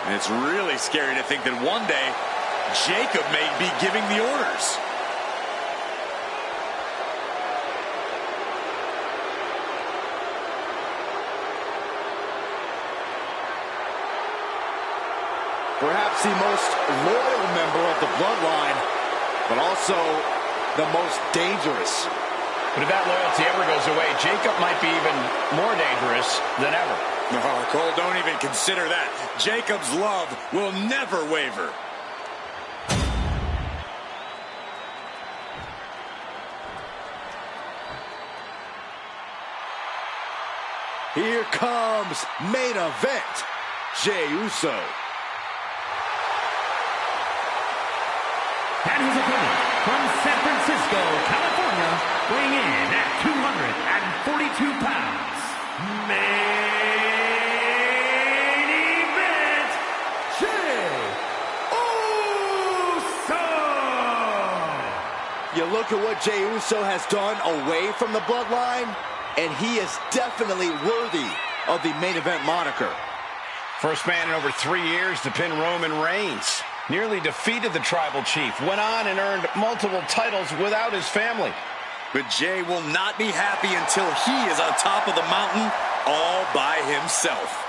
And it's really scary to think that one day, Jacob may be giving the orders. Perhaps the most loyal member of the bloodline, but also the most dangerous. But if that loyalty ever goes away, Jacob might be even more dangerous than ever. Oh, Cole, don't even consider that. Jacob's love will never waver. Here comes main event, Jey Uso. And his opponent from San Francisco, California, weighing in at 242 pounds. Main event, Jey Uso! You look at what Jey Uso has done away from the bloodline, and he is definitely worthy of the main event moniker. First man in over 3 years to pin Roman Reigns. Nearly defeated the tribal chief. Went on and earned multiple titles without his family. But Jey will not be happy until he is on top of the mountain all by himself.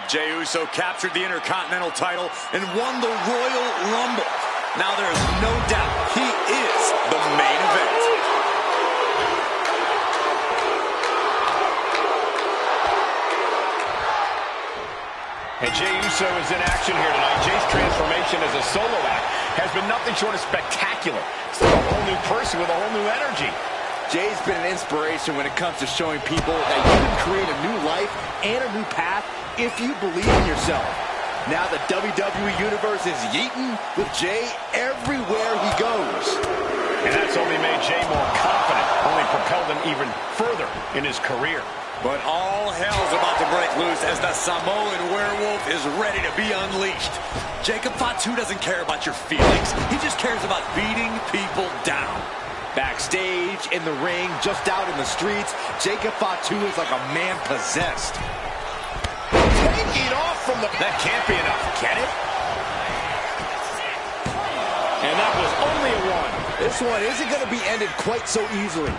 Jey Uso captured the Intercontinental title and won the Royal Rumble. Now there is no doubt he is the main event. And Jey Uso is in action here tonight. Jey's transformation as a solo act has been nothing short of spectacular. It's like a whole new person with a whole new energy. Jey's been an inspiration when it comes to showing people that you can create a new life and a new path if you believe in yourself. Now the WWE Universe is yeeting with Jey everywhere he goes. And that's only made Jey more confident, only propelled him even further in his career. But all hell's about to break loose as the Samoan werewolf is ready to be unleashed. Jacob Fatu doesn't care about your feelings. He just cares about beating people down. Backstage, in the ring, just out in the streets, Jacob Fatu is like a man possessed. Taking off from the... That can't be enough, can it? And that was only a one. This one isn't going to be ended quite so easily.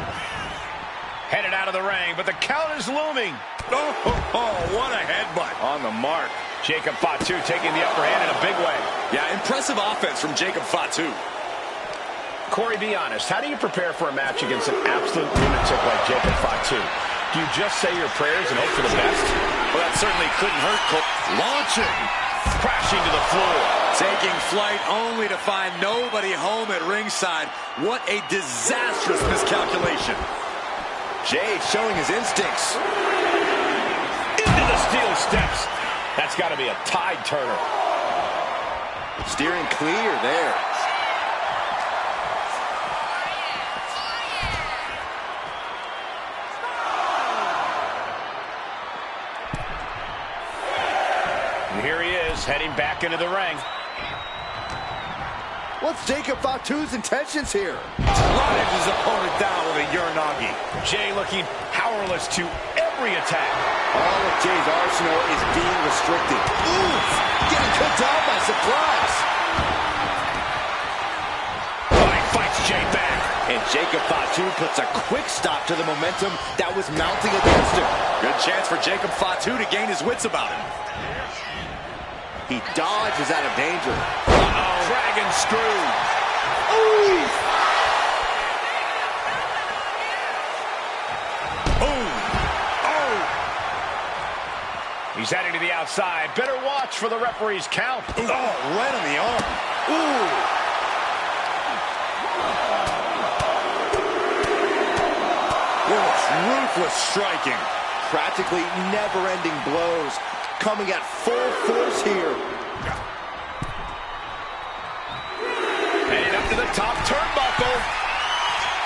Headed out of the ring, but the count is looming. Oh, what a headbutt. On the mark. Jacob Fatu taking the upper hand in a big way. Yeah, impressive offense from Jacob Fatu. Corey, be honest. How do you prepare for a match against an absolute lunatic like Jacob Fatu? Do you just say your prayers and hope for the best? Well, that certainly couldn't hurt. Launching. Crashing to the floor. Taking flight only to find nobody home at ringside. What a disastrous miscalculation. Jey showing his instincts. Into the steel steps. That's got to be a tide turner. Steering clear there. And here he is, heading back into the ring. What's Jacob Fatu's intentions here? Launches his opponent down with a Uranagi. Jey looking powerless to every attack. All of Jey's arsenal is being restricted. Oof! Getting cut down by surprise. Oh, he fights Jey back. And Jacob Fatu puts a quick stop to the momentum that was mounting against him. Good chance for Jacob Fatu to gain his wits about him. He dodges out of danger. Uh-oh. Dragon screw. Ooh! Boom. Oh. He's heading to the outside. Better watch for the referee's count. Oh, right on the arm. Ooh. Ruthless striking. Practically never-ending blows. Coming at full force here. Heading up to the top turnbuckle.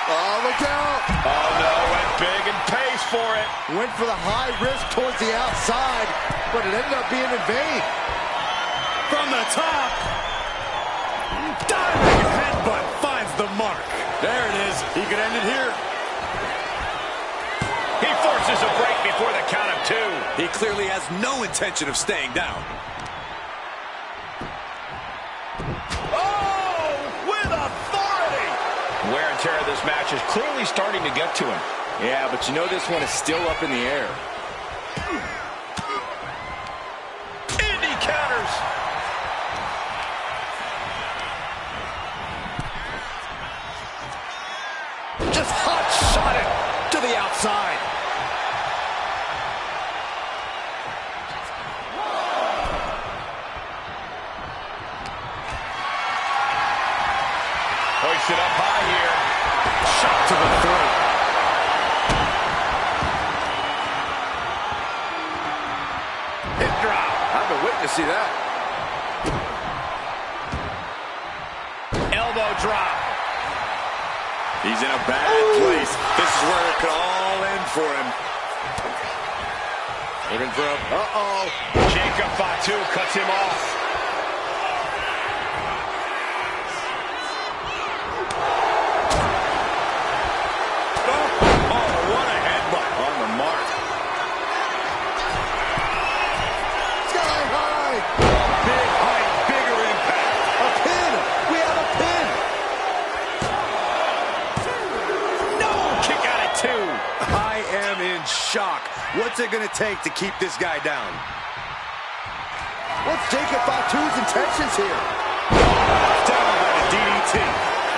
Oh, look out. Oh, no, went big and pays for it. Went for the high risk towards the outside, but it ended up being in vain. From the top. Diving headbutt finds the mark. There it is. He could end it here. He forces a break before the count of 2. He clearly has no intention of staying down. Oh, with authority. Wear and tear of this match is clearly starting to get to him. Yeah, but you know this one is still up in the air. Indy counters. Just hot shot it to the outside. Hoisted up high here. Shot to the throat. Hip drop. I've been waiting to see that. Elbow drop. He's in a bad place. This is where it could all end for him. Aiming for him. Uh-oh. Jacob Fatu cuts him off. Oh, what a headbutt. On the mark. Sky high. Big height, bigger impact. A pin. We have a pin. No, kick out at 2. I am in shock. What's it going to take to keep this guy down? What's Jacob Fatu's intentions here? Down by the DDT.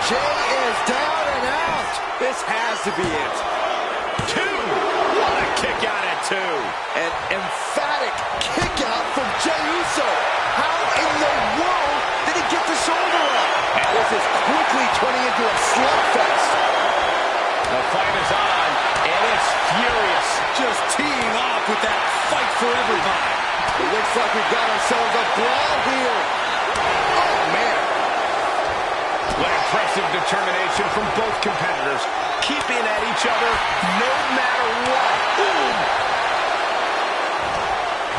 Jey is down and out. This has to be it. 2. What a kick out at 2. An emphatic kick out from Jey Uso. How in the world did he get the shoulder up? This is quickly turning into a slugfest. The fight is on, and it's furious. Just teeing off with that fight for everybody. It looks like we've got ourselves a brawl here. Oh, man. What impressive determination from both competitors, keeping at each other no matter what. Boom.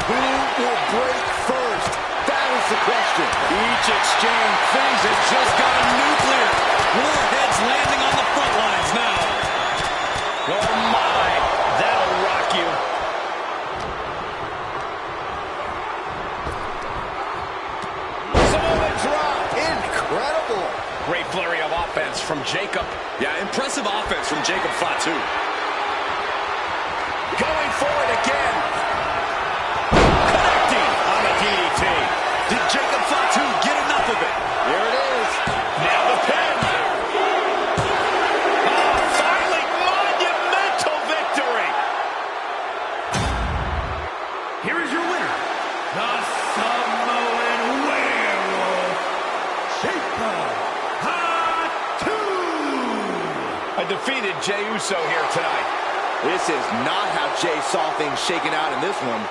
Who will break first? That is the question. Each exchange, things have just gotten nuclear. More heads landing on the front lines now. Oh, my. That'll rock you. Samoa drop. Incredible. Great flurry of offense from Jacob. Yeah, impressive offense from Jacob Fatu. Going forward again. Connecting on the DDT. Did Jacob Fatu get enough of it? Here it is. Now the pin. Oh, finally, monumental victory. Here is your winner, the Samoan Werewolf, Jacob Fatu. A defeated Jey Uso here tonight. This is not how Jey saw things shaking out in this one.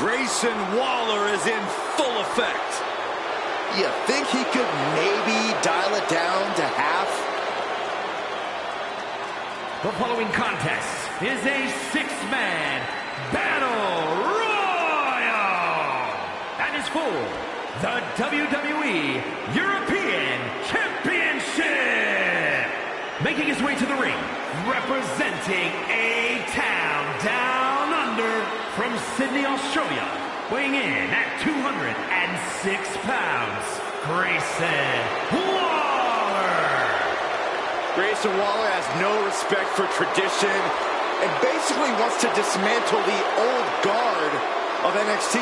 Grayson Waller is in full effect. You think he could maybe dial it down to half? The following contest is a six-man battle royal and is for the WWE European Championship. Making his way to the ring, representing a town down under from Sydney, Australia, weighing in at 206 pounds, Grayson Waller. Grayson Waller has no respect for tradition and basically wants to dismantle the old guard of NXT.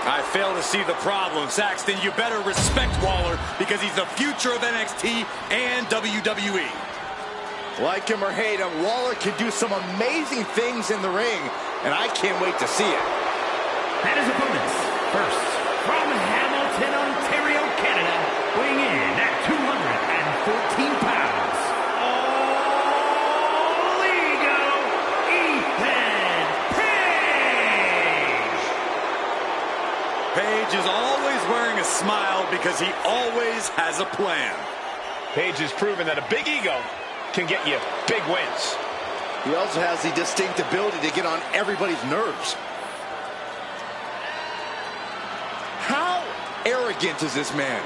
I fail to see the problem, Saxton. You better respect Waller because he's the future of NXT and WWE. Like him or hate him, Waller can do some amazing things in the ring, and I can't wait to see it. And his opponents, first, from Hamilton, Ontario, Canada, weighing in at 214 pounds, all ego, Ethan Page! Page is always wearing a smile because he always has a plan. Page has proven that a big ego can get you big wins. He also has the distinct ability to get on everybody's nerves. How arrogant is this man?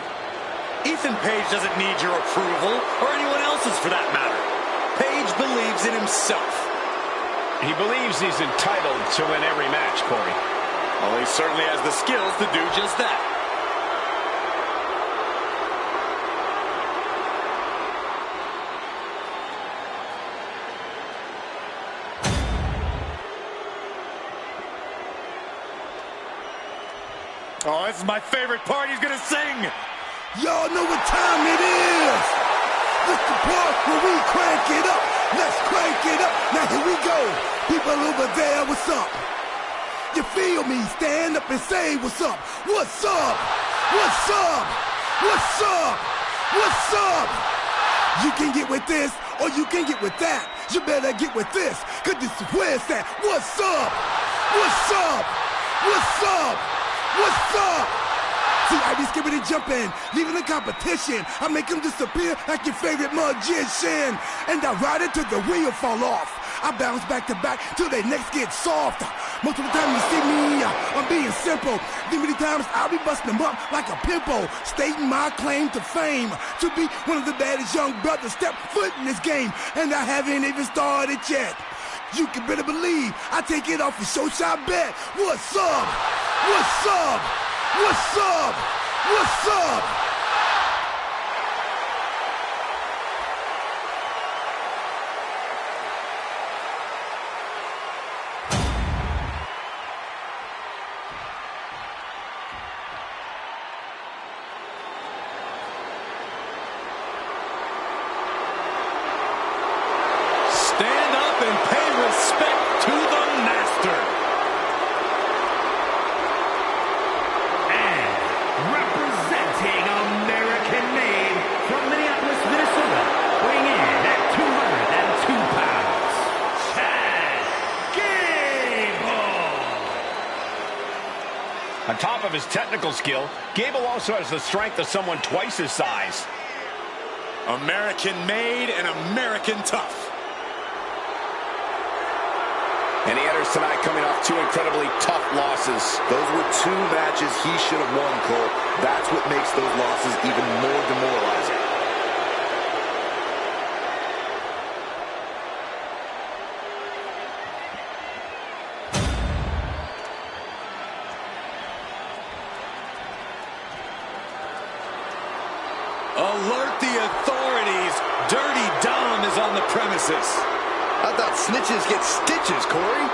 Ethan Page doesn't need your approval, or anyone else's for that matter. Page believes in himself. He believes he's entitled to win every match, Corey. Well, he certainly has the skills to do just that. Oh, this is my favorite part. He's gonna sing. Y'all know what time it is. This the part where we crank it up. Let's crank it up. Now here we go. People over there, what's up? You feel me? Stand up and say what's up. What's up? What's up? What's up? What's up? You can get with this or you can get with that. You better get with this, cause this is where it's at. What's up? What's up? What's up? What's up? See, I be skipping and jumping, leaving the competition. I make them disappear like your favorite magician. And I ride it till the wheel fall off. I bounce back to back till they necks get soft. Most of the time you see me, I'm being simple. Then many times I'll be busting them up like a pimple, stating my claim to fame, to be one of the baddest young brothers step foot in this game. And I haven't even started yet. You can better believe I take it off for show shot bet. What's up? What's up? What's up? What's up? Stand up and pay respect to the master. And representing American-made from Minneapolis, Minnesota, weighing in at 202 pounds, Gable! On top of his technical skill, Gable also has the strength of someone twice his size. American-made and American tough. And he enters tonight coming off two incredibly tough losses. Those were two matches he should have won, Cole. That's what makes those losses even more demoralizing. is on the premises. I thought snitches get stitches, Corey.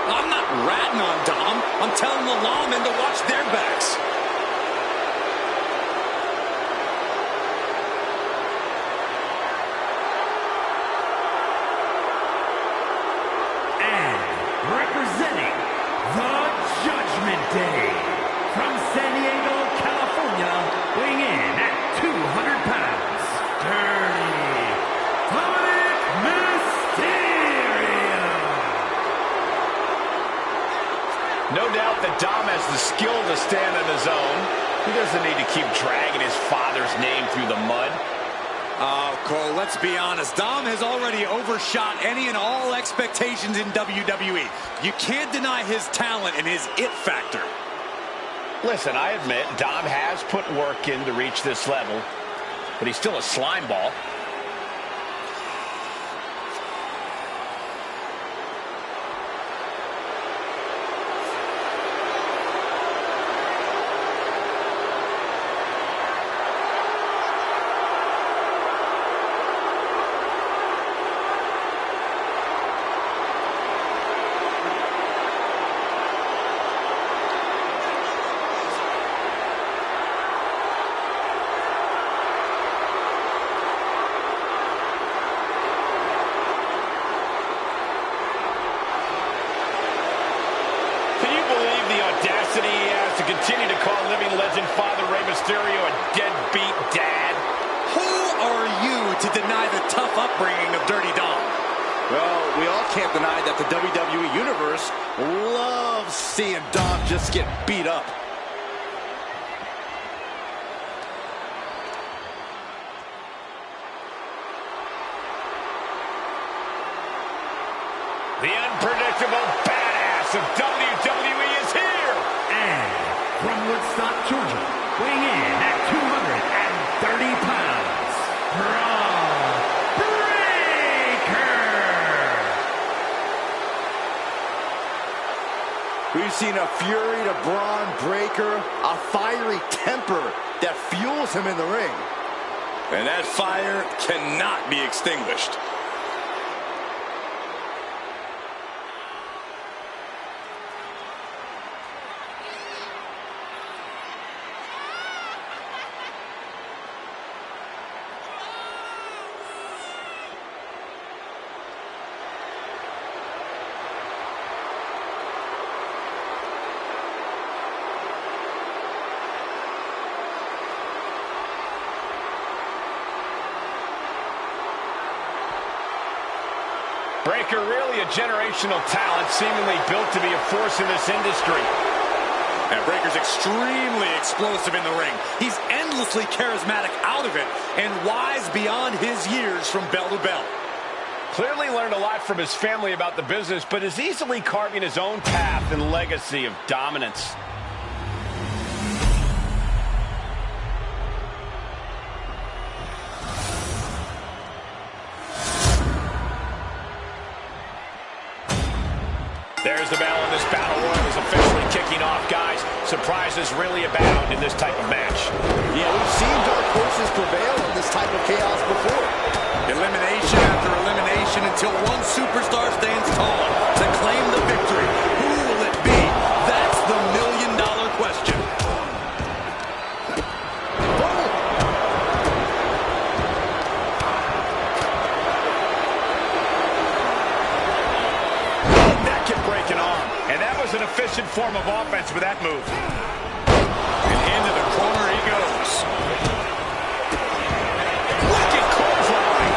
I'm not ratting on Dom. I'm telling the lawmen to watch their backs. And representing the Judgment Day, from San Diego, California, weighing in at 200 pounds, Dirty Dominik Mysterio. No doubt that Dom has the skill to stand on his own. He doesn't need to keep dragging his father's name through the mud. Oh, Cole, let's be honest. Dom has already overshot any and all expectations in WWE. You can't deny his talent and his it factor. Listen, I admit Dom has put work in to reach this level, but he's still a slime ball. He has to continue to call living legend Father Rey Mysterio a deadbeat dad. Who are you to deny the tough upbringing of Dirty Dom? Well, we all can't deny that the WWE Universe loves seeing Dom just get beat up. The unpredictable badass of WWE is here. And from Woodstock, Georgia, weighing in at 230 pounds, Bron Breakker. We've seen a fury to Bron Breakker, a fiery temper that fuels him in the ring. And that fire cannot be extinguished. Breakker, really a generational talent, seemingly built to be a force in this industry. And Breakker's extremely explosive in the ring. He's endlessly charismatic out of it and wise beyond his years from bell to bell. Clearly learned a lot from his family about the business, but is easily carving his own path and legacy of dominance. There's the bell, and this battle royal is officially kicking off, guys. Surprises really abound in this type of match. Yeah, we've seen dark horses prevail in this type of chaos before. Elimination after elimination until one superstar stands tall to claim the victory. Who will it be? That's the million-dollar question. An efficient form of offense with that move. And into the corner he goes. Wicked clothesline.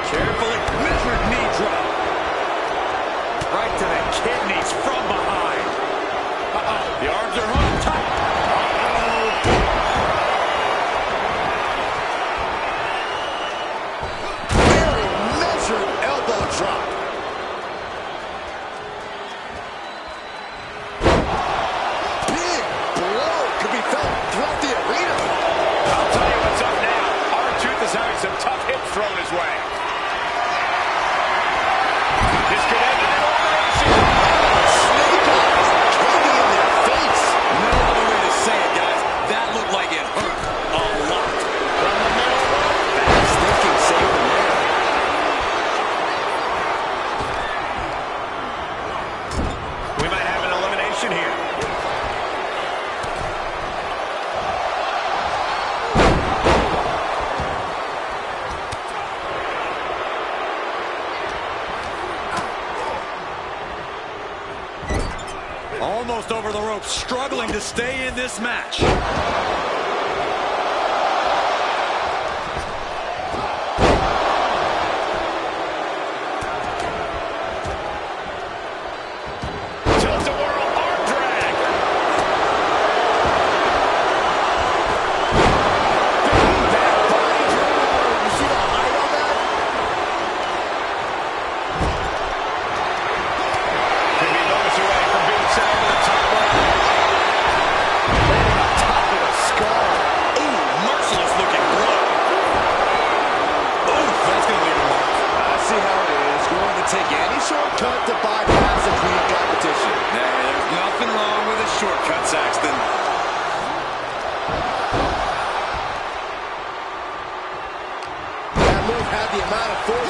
Carefully measured knee drop. Right to the kidneys from behind. Uh-oh. The arms are hung tight. Very measured elbow drop. Almost over the ropes, struggling to stay in this match.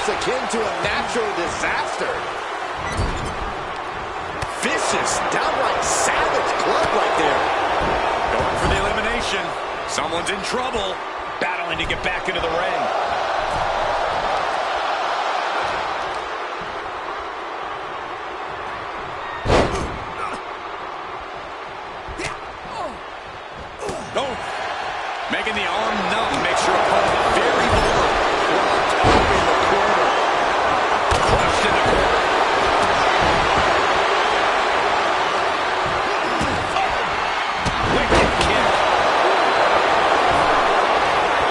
Akin to a natural disaster. Vicious, downright savage club right there. Going for the elimination. Someone's in trouble. Battling to get back into the ring. Oh, making the arm numb makes your opponent very vulnerable. Crushed in the corner. Wicked kick.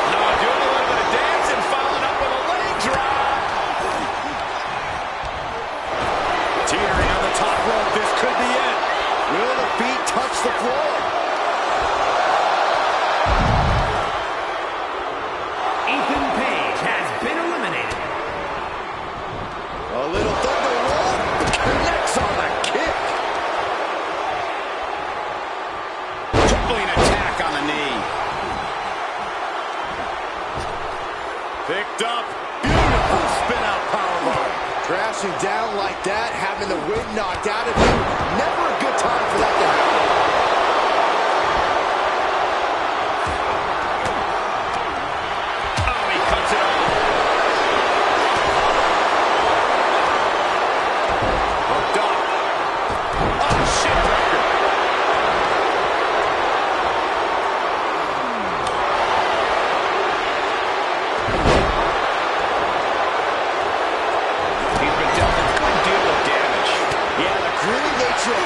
Now doing a little bit of dancing, following up with a leg drop. Teetering on the top rope. This could be it. Will the feet touch the floor? A little thunder roll, connects on the kick. Tripling attack on the knee. Picked up, beautiful spin out powerbomb. Crashing down like that, having the wind knocked out of you, never a good time for that to happen.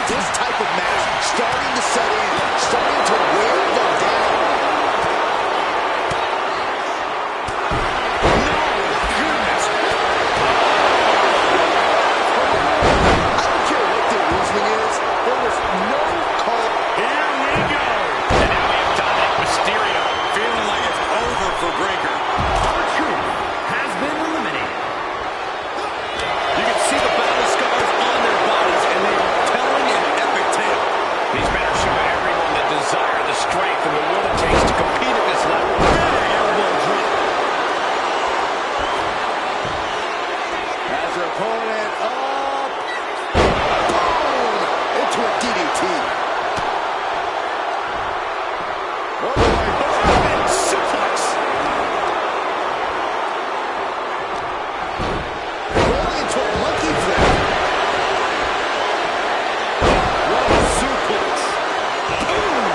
This type of match starting to set in, starting to wear them down. No, goodness. I don't care what the reasoning is, there was no call. Here we go. And now we have Dominik Mysterio feeling like it's over for Breaker. R-Truth has been eliminated. You can see the battle scars on their bodies, and they are telling an epic tale. These men are showing everyone the desire, the strength, and the will it takes to compete at this level. Elbow drop. Has her opponent up. Boom! Into a DDT. Oh my God! Suplex. Rolling into a monkey flip. What a suplex. Boom!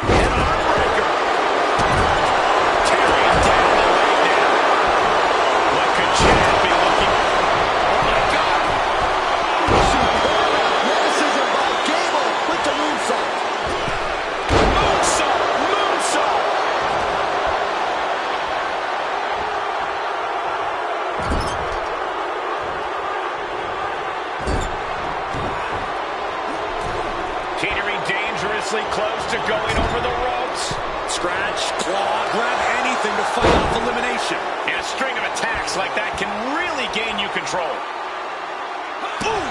An arm breaker. Tearing down the leg now. What could Chad be looking? Oh my God. Superb athleticism by Gable with the moonsault. Moonsault. Moonsault. Teetering dangerously close to going over the ropes. Scratch, claw, grab anything to fight off elimination. And a string of attacks like that can really gain you control. Boom!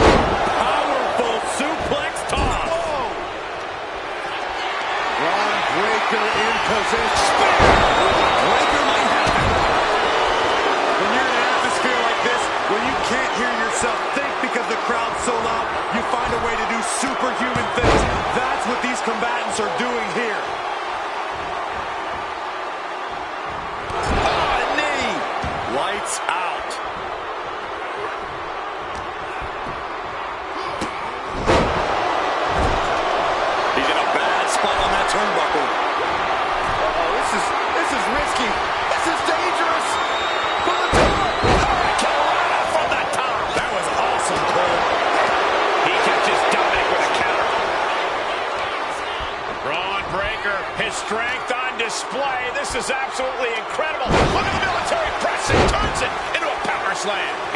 Powerful suplex toss. Bron Breaker in position. Breaker might happen. When you're in an atmosphere like this, where you can't hear yourself think because the crowd's so loud, you find a way to do superhuman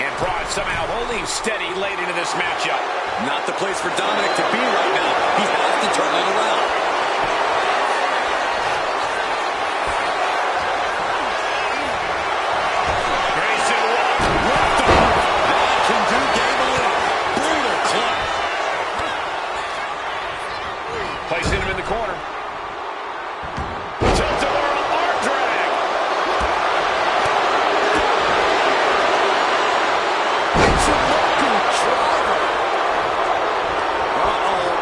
And Bron somehow holding steady late into this matchup. Not the place for Dominik to be right now. He has to turn it around. Grayson left off. That can do Gable in. Brutal club. Placing him in the corner. Tilt-a-whirl arm drag.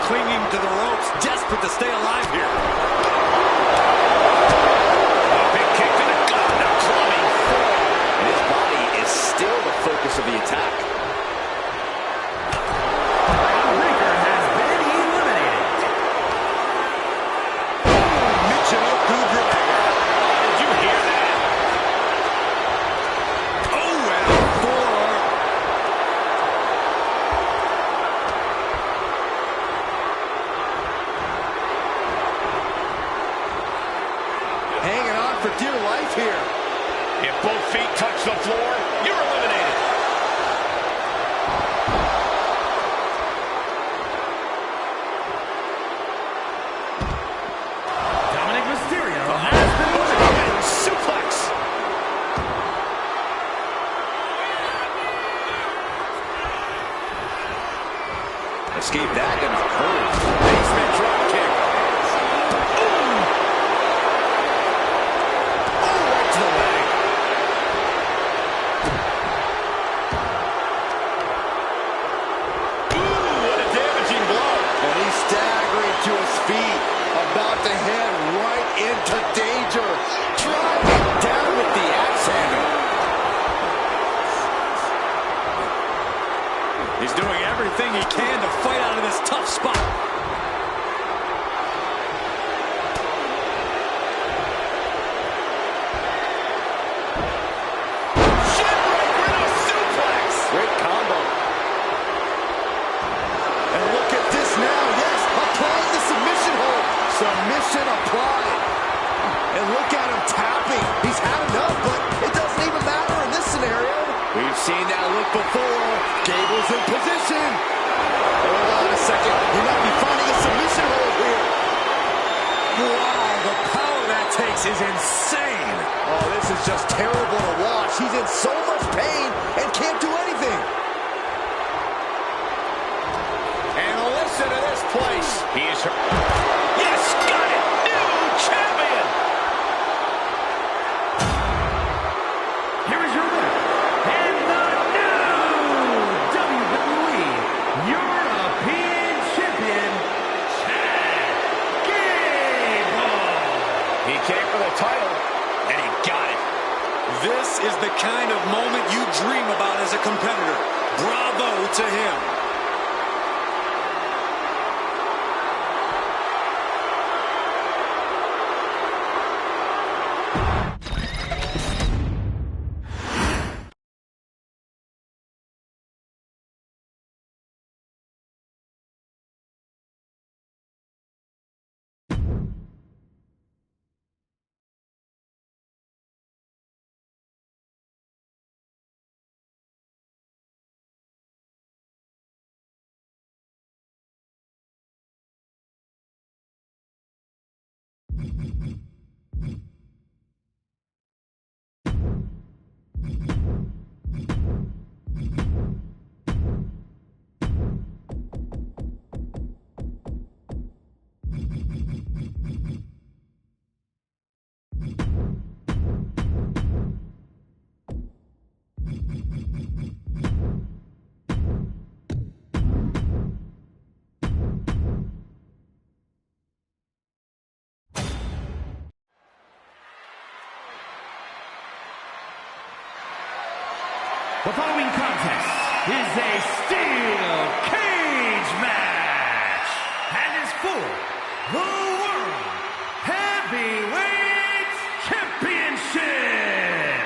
Clinging to the ropes, desperate to stay alive here. Big kick to the gut, now climbing forward. And his body is still the focus of the attack. Breaker has been eliminated. Did you hear that? Oh, and a forearm. Hanging on for dear life here. If both feet touch the floor, you're eliminated. Dominik Mysterio has been eliminated. Suplex. Escape that and hurt. Basement drop kick. Right to the leg. Ooh, what a damaging blow. And he's staggering to his feet, about to head right into danger. Driving down with the axe handle. He's doing everything he can to fight out of this tough spot. Shipbreaker and a suplex. Great combo. And look at this now. Yes, applying the submission hold. Submission applied. And look at him tapping. He's had enough, but it doesn't even matter in this scenario. We've seen that look before. Gable's in position. Hold on a second. He might be finding a submission hold here. Wow, the power that takes is insane. Oh, this is just terrible to watch. He's in so much pain and can't do anything. And listen to this place. He is hurt. Yes, got it. New champion. Here is your winner, and the new WWE European Champion, Chad Gable. He came for the title, and he got it. This is the kind of moment you dream about as a competitor. Bravo to him. The following contest is a steel cage match and is for the World Heavyweight Championship.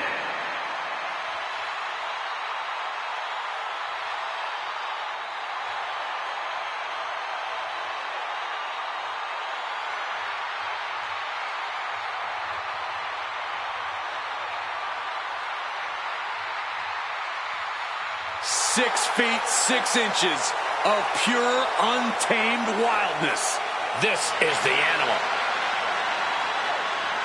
6 feet 6 inches of pure, untamed wildness. This is the animal.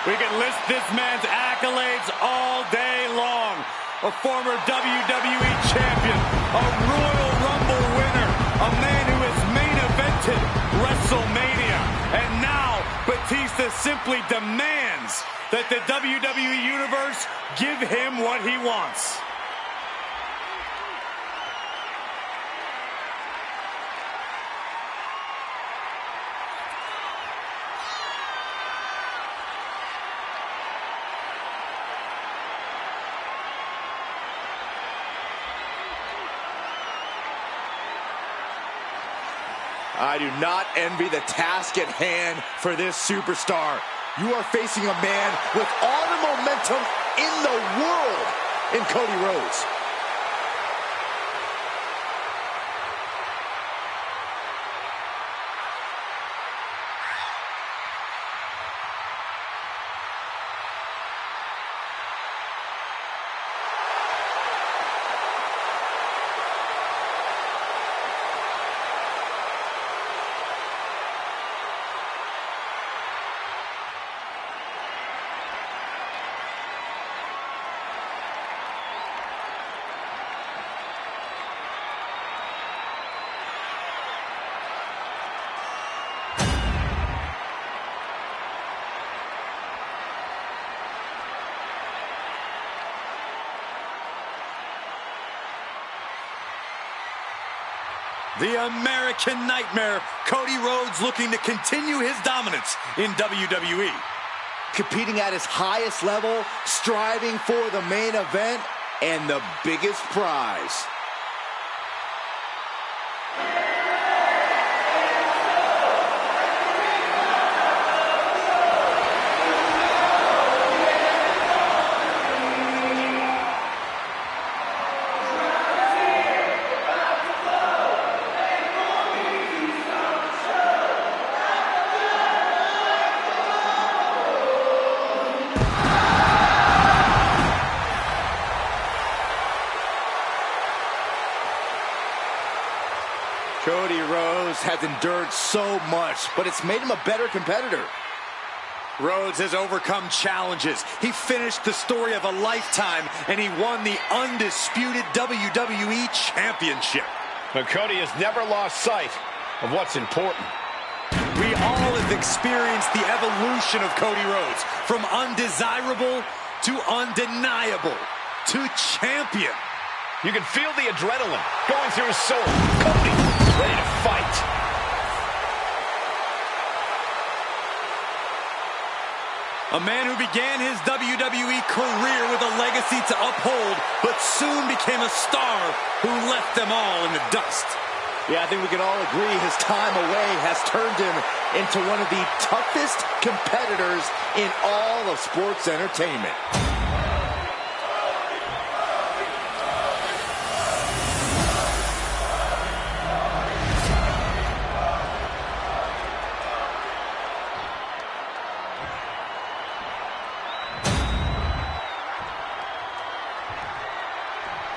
We can list this man's accolades all day long. A former WWE champion, a Royal Rumble winner, a man who has main evented WrestleMania. And now, Batista simply demands that the WWE Universe give him what he wants. I do not envy the task at hand for this superstar. You are facing a man with all the momentum in the world in Cody Rhodes. The American Nightmare, Cody Rhodes, looking to continue his dominance in WWE. Competing at his highest level, striving for the main event and the biggest prize. Cody Rhodes has endured so much, but it's made him a better competitor. Rhodes has overcome challenges. He finished the story of a lifetime, and he won the undisputed WWE Championship. But Cody has never lost sight of what's important. We all have experienced the evolution of Cody Rhodes, from undesirable to undeniable to champion. You can feel the adrenaline going through his soul. Cody, ready to fight. A man who began his WWE career with a legacy to uphold, but soon became a star who left them all in the dust. Yeah, I think we can all agree his time away has turned him into one of the toughest competitors in all of sports entertainment.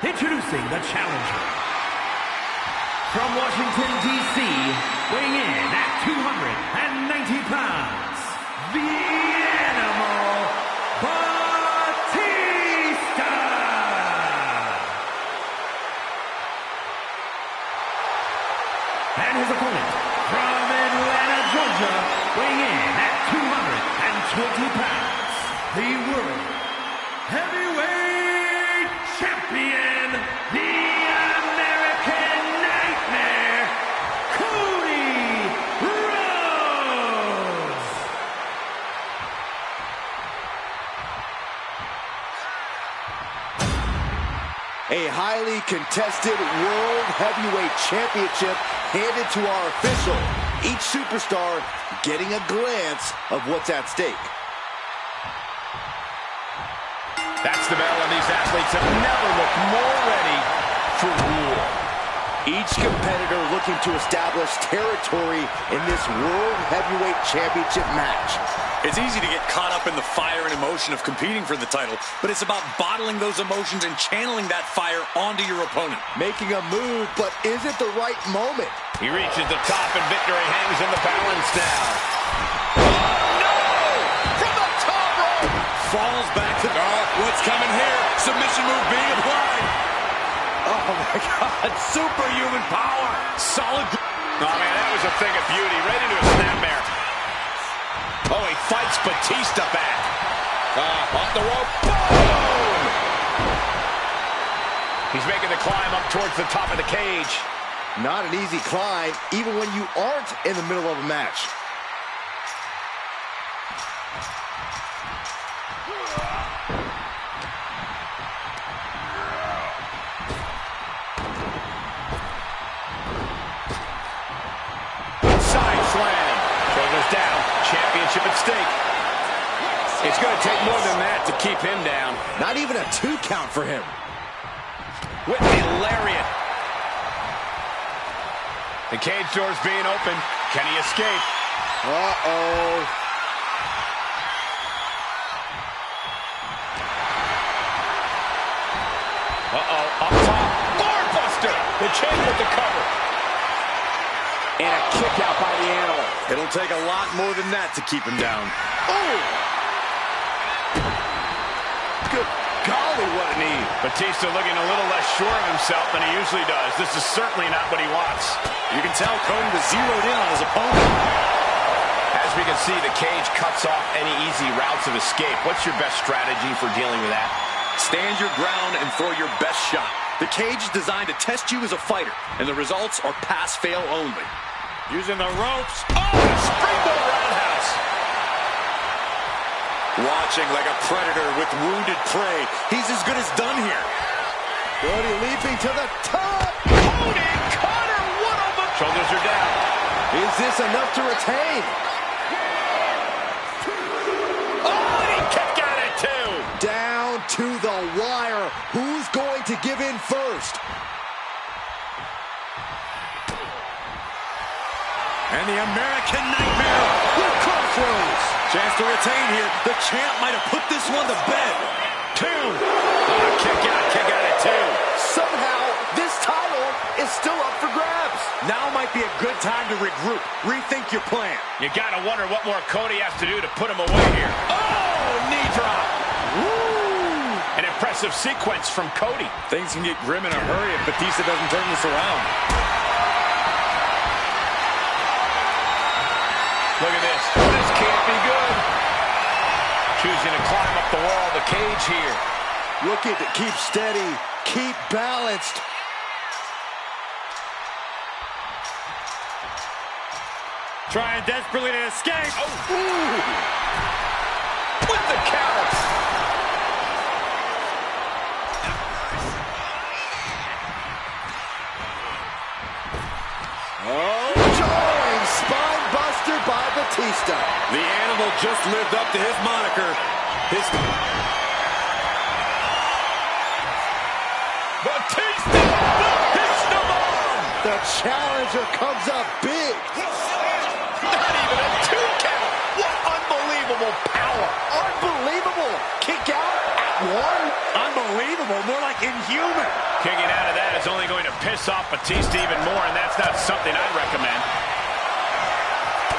Introducing the challenger. From Washington, D.C., weighing in at 290 pounds, the Animal, Batista! And his opponent, from Atlanta, Georgia, weighing in at 220 pounds, the World Heavyweight Champion, the American Nightmare, Cody Rhodes. A highly contested World Heavyweight Championship handed to our official. Each superstar getting a glance of what's at stake. That's the bell, and these athletes have never looked more ready for war. Each competitor looking to establish territory in this World Heavyweight Championship match. It's easy to get caught up in the fire and emotion of competing for the title, but it's about bottling those emotions and channeling that fire onto your opponent. Making a move, but is it the right moment? He reaches the top and victory hangs in the balance now. From the top rope! Falls back to... Oh, what's coming here? Submission move being applied. Oh my God, superhuman power. Solid... Oh man, that was a thing of beauty. Ready to a snapmare. Oh, he fights Batista back. Off the rope. Boom! He's making the climb up towards the top of the cage. Not an easy climb, even when you aren't in the middle of a match. Side slam. Shoulders down. Championship at stake. It's going to take more than that to keep him down. Not even a 2 count for him. With the lariat. The cage door's being opened. Can he escape? Uh-oh. Up top. Bar buster. The champ with the cover. And a kick out by the animal. It'll take a lot more than that to keep him down. Oh! Good golly, what a knee. Batista looking a little less sure of himself than he usually does. This is certainly not what he wants. You can tell Cody was zeroed in on his opponent. As we can see, the cage cuts off any easy routes of escape. What's your best strategy for dealing with that? Stand your ground and throw your best shot. The cage is designed to test you as a fighter, and the results are pass-fail only. Using the ropes. Oh, a springboard roundhouse. Watching like a predator with wounded prey. He's as good as done here. Cody leaping to the top. Cody Cutter, what a move. Shoulders are down. Is this enough to retain? Oh, and he kicked out at 2. Down to the wire. Who's going to give in first? And the American Nightmare with crossroads. Chance to retain here. The champ might have put this one to bed. 2. Oh, kick out at 2. Somehow, this title is still up for grabs. Now might be a good time to regroup. Rethink your plan. You gotta wonder what more Cody has to do to put him away here. Oh, knee drop. Woo! An impressive sequence from Cody. Things can get grim in a hurry if Batista doesn't turn this around. Look at this. This can't be good. Choosing to climb up the wall of the cage here. Looking to keep steady, keep balanced. Trying desperately to escape. Oh. Ooh. With the counter. Oh, jarring spine buster by Batista. The animal just lived up to his moniker. Batista! Batista bomb! The challenger comes up big. Not even a 2 count. What unbelievable power. Unbelievable. Kick out at 1. Unbelievable, more like inhuman. Kicking out of that is only going to piss off Batista even more, and that's not something I'd recommend.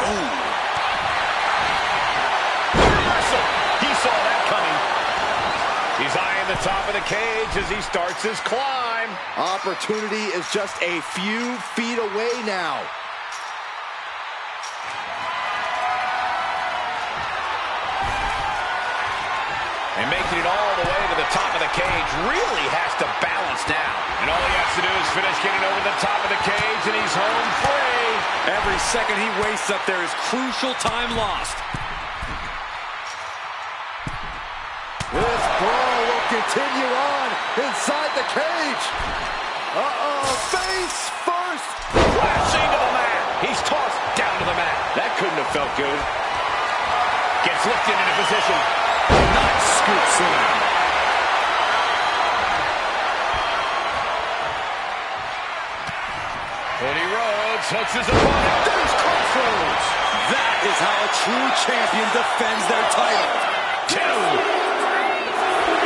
Ooh. Reversal. He saw that coming. He's eyeing the top of the cage as he starts his climb. Opportunity is just a few feet away now. And making it all the way to the top of the cage really has to balance now. And all he has to do is finish getting over the top of the cage, and he's home free. Every second he wastes up there is crucial time lost. This brawl will continue on inside the cage. Uh-oh, face first. Flashing to the mat. He's tossed down to the mat. That couldn't have felt good. Gets lifted into position. Nice scoop slam. Rhodes hooks his opponent. There's crossroads. That is how a true champion defends their title. 2.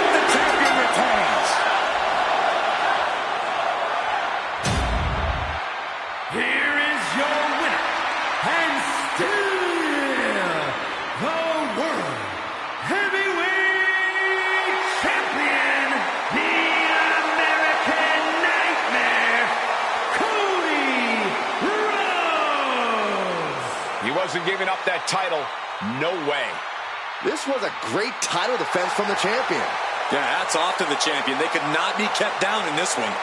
The champion retains. Here is your winner, and still the World Heavyweight Champion, the American Nightmare, Cody Rhodes. He wasn't giving up that title. No way. This was a great title defense from the champion. Yeah, hats off to the champion. They could not be kept down in this one.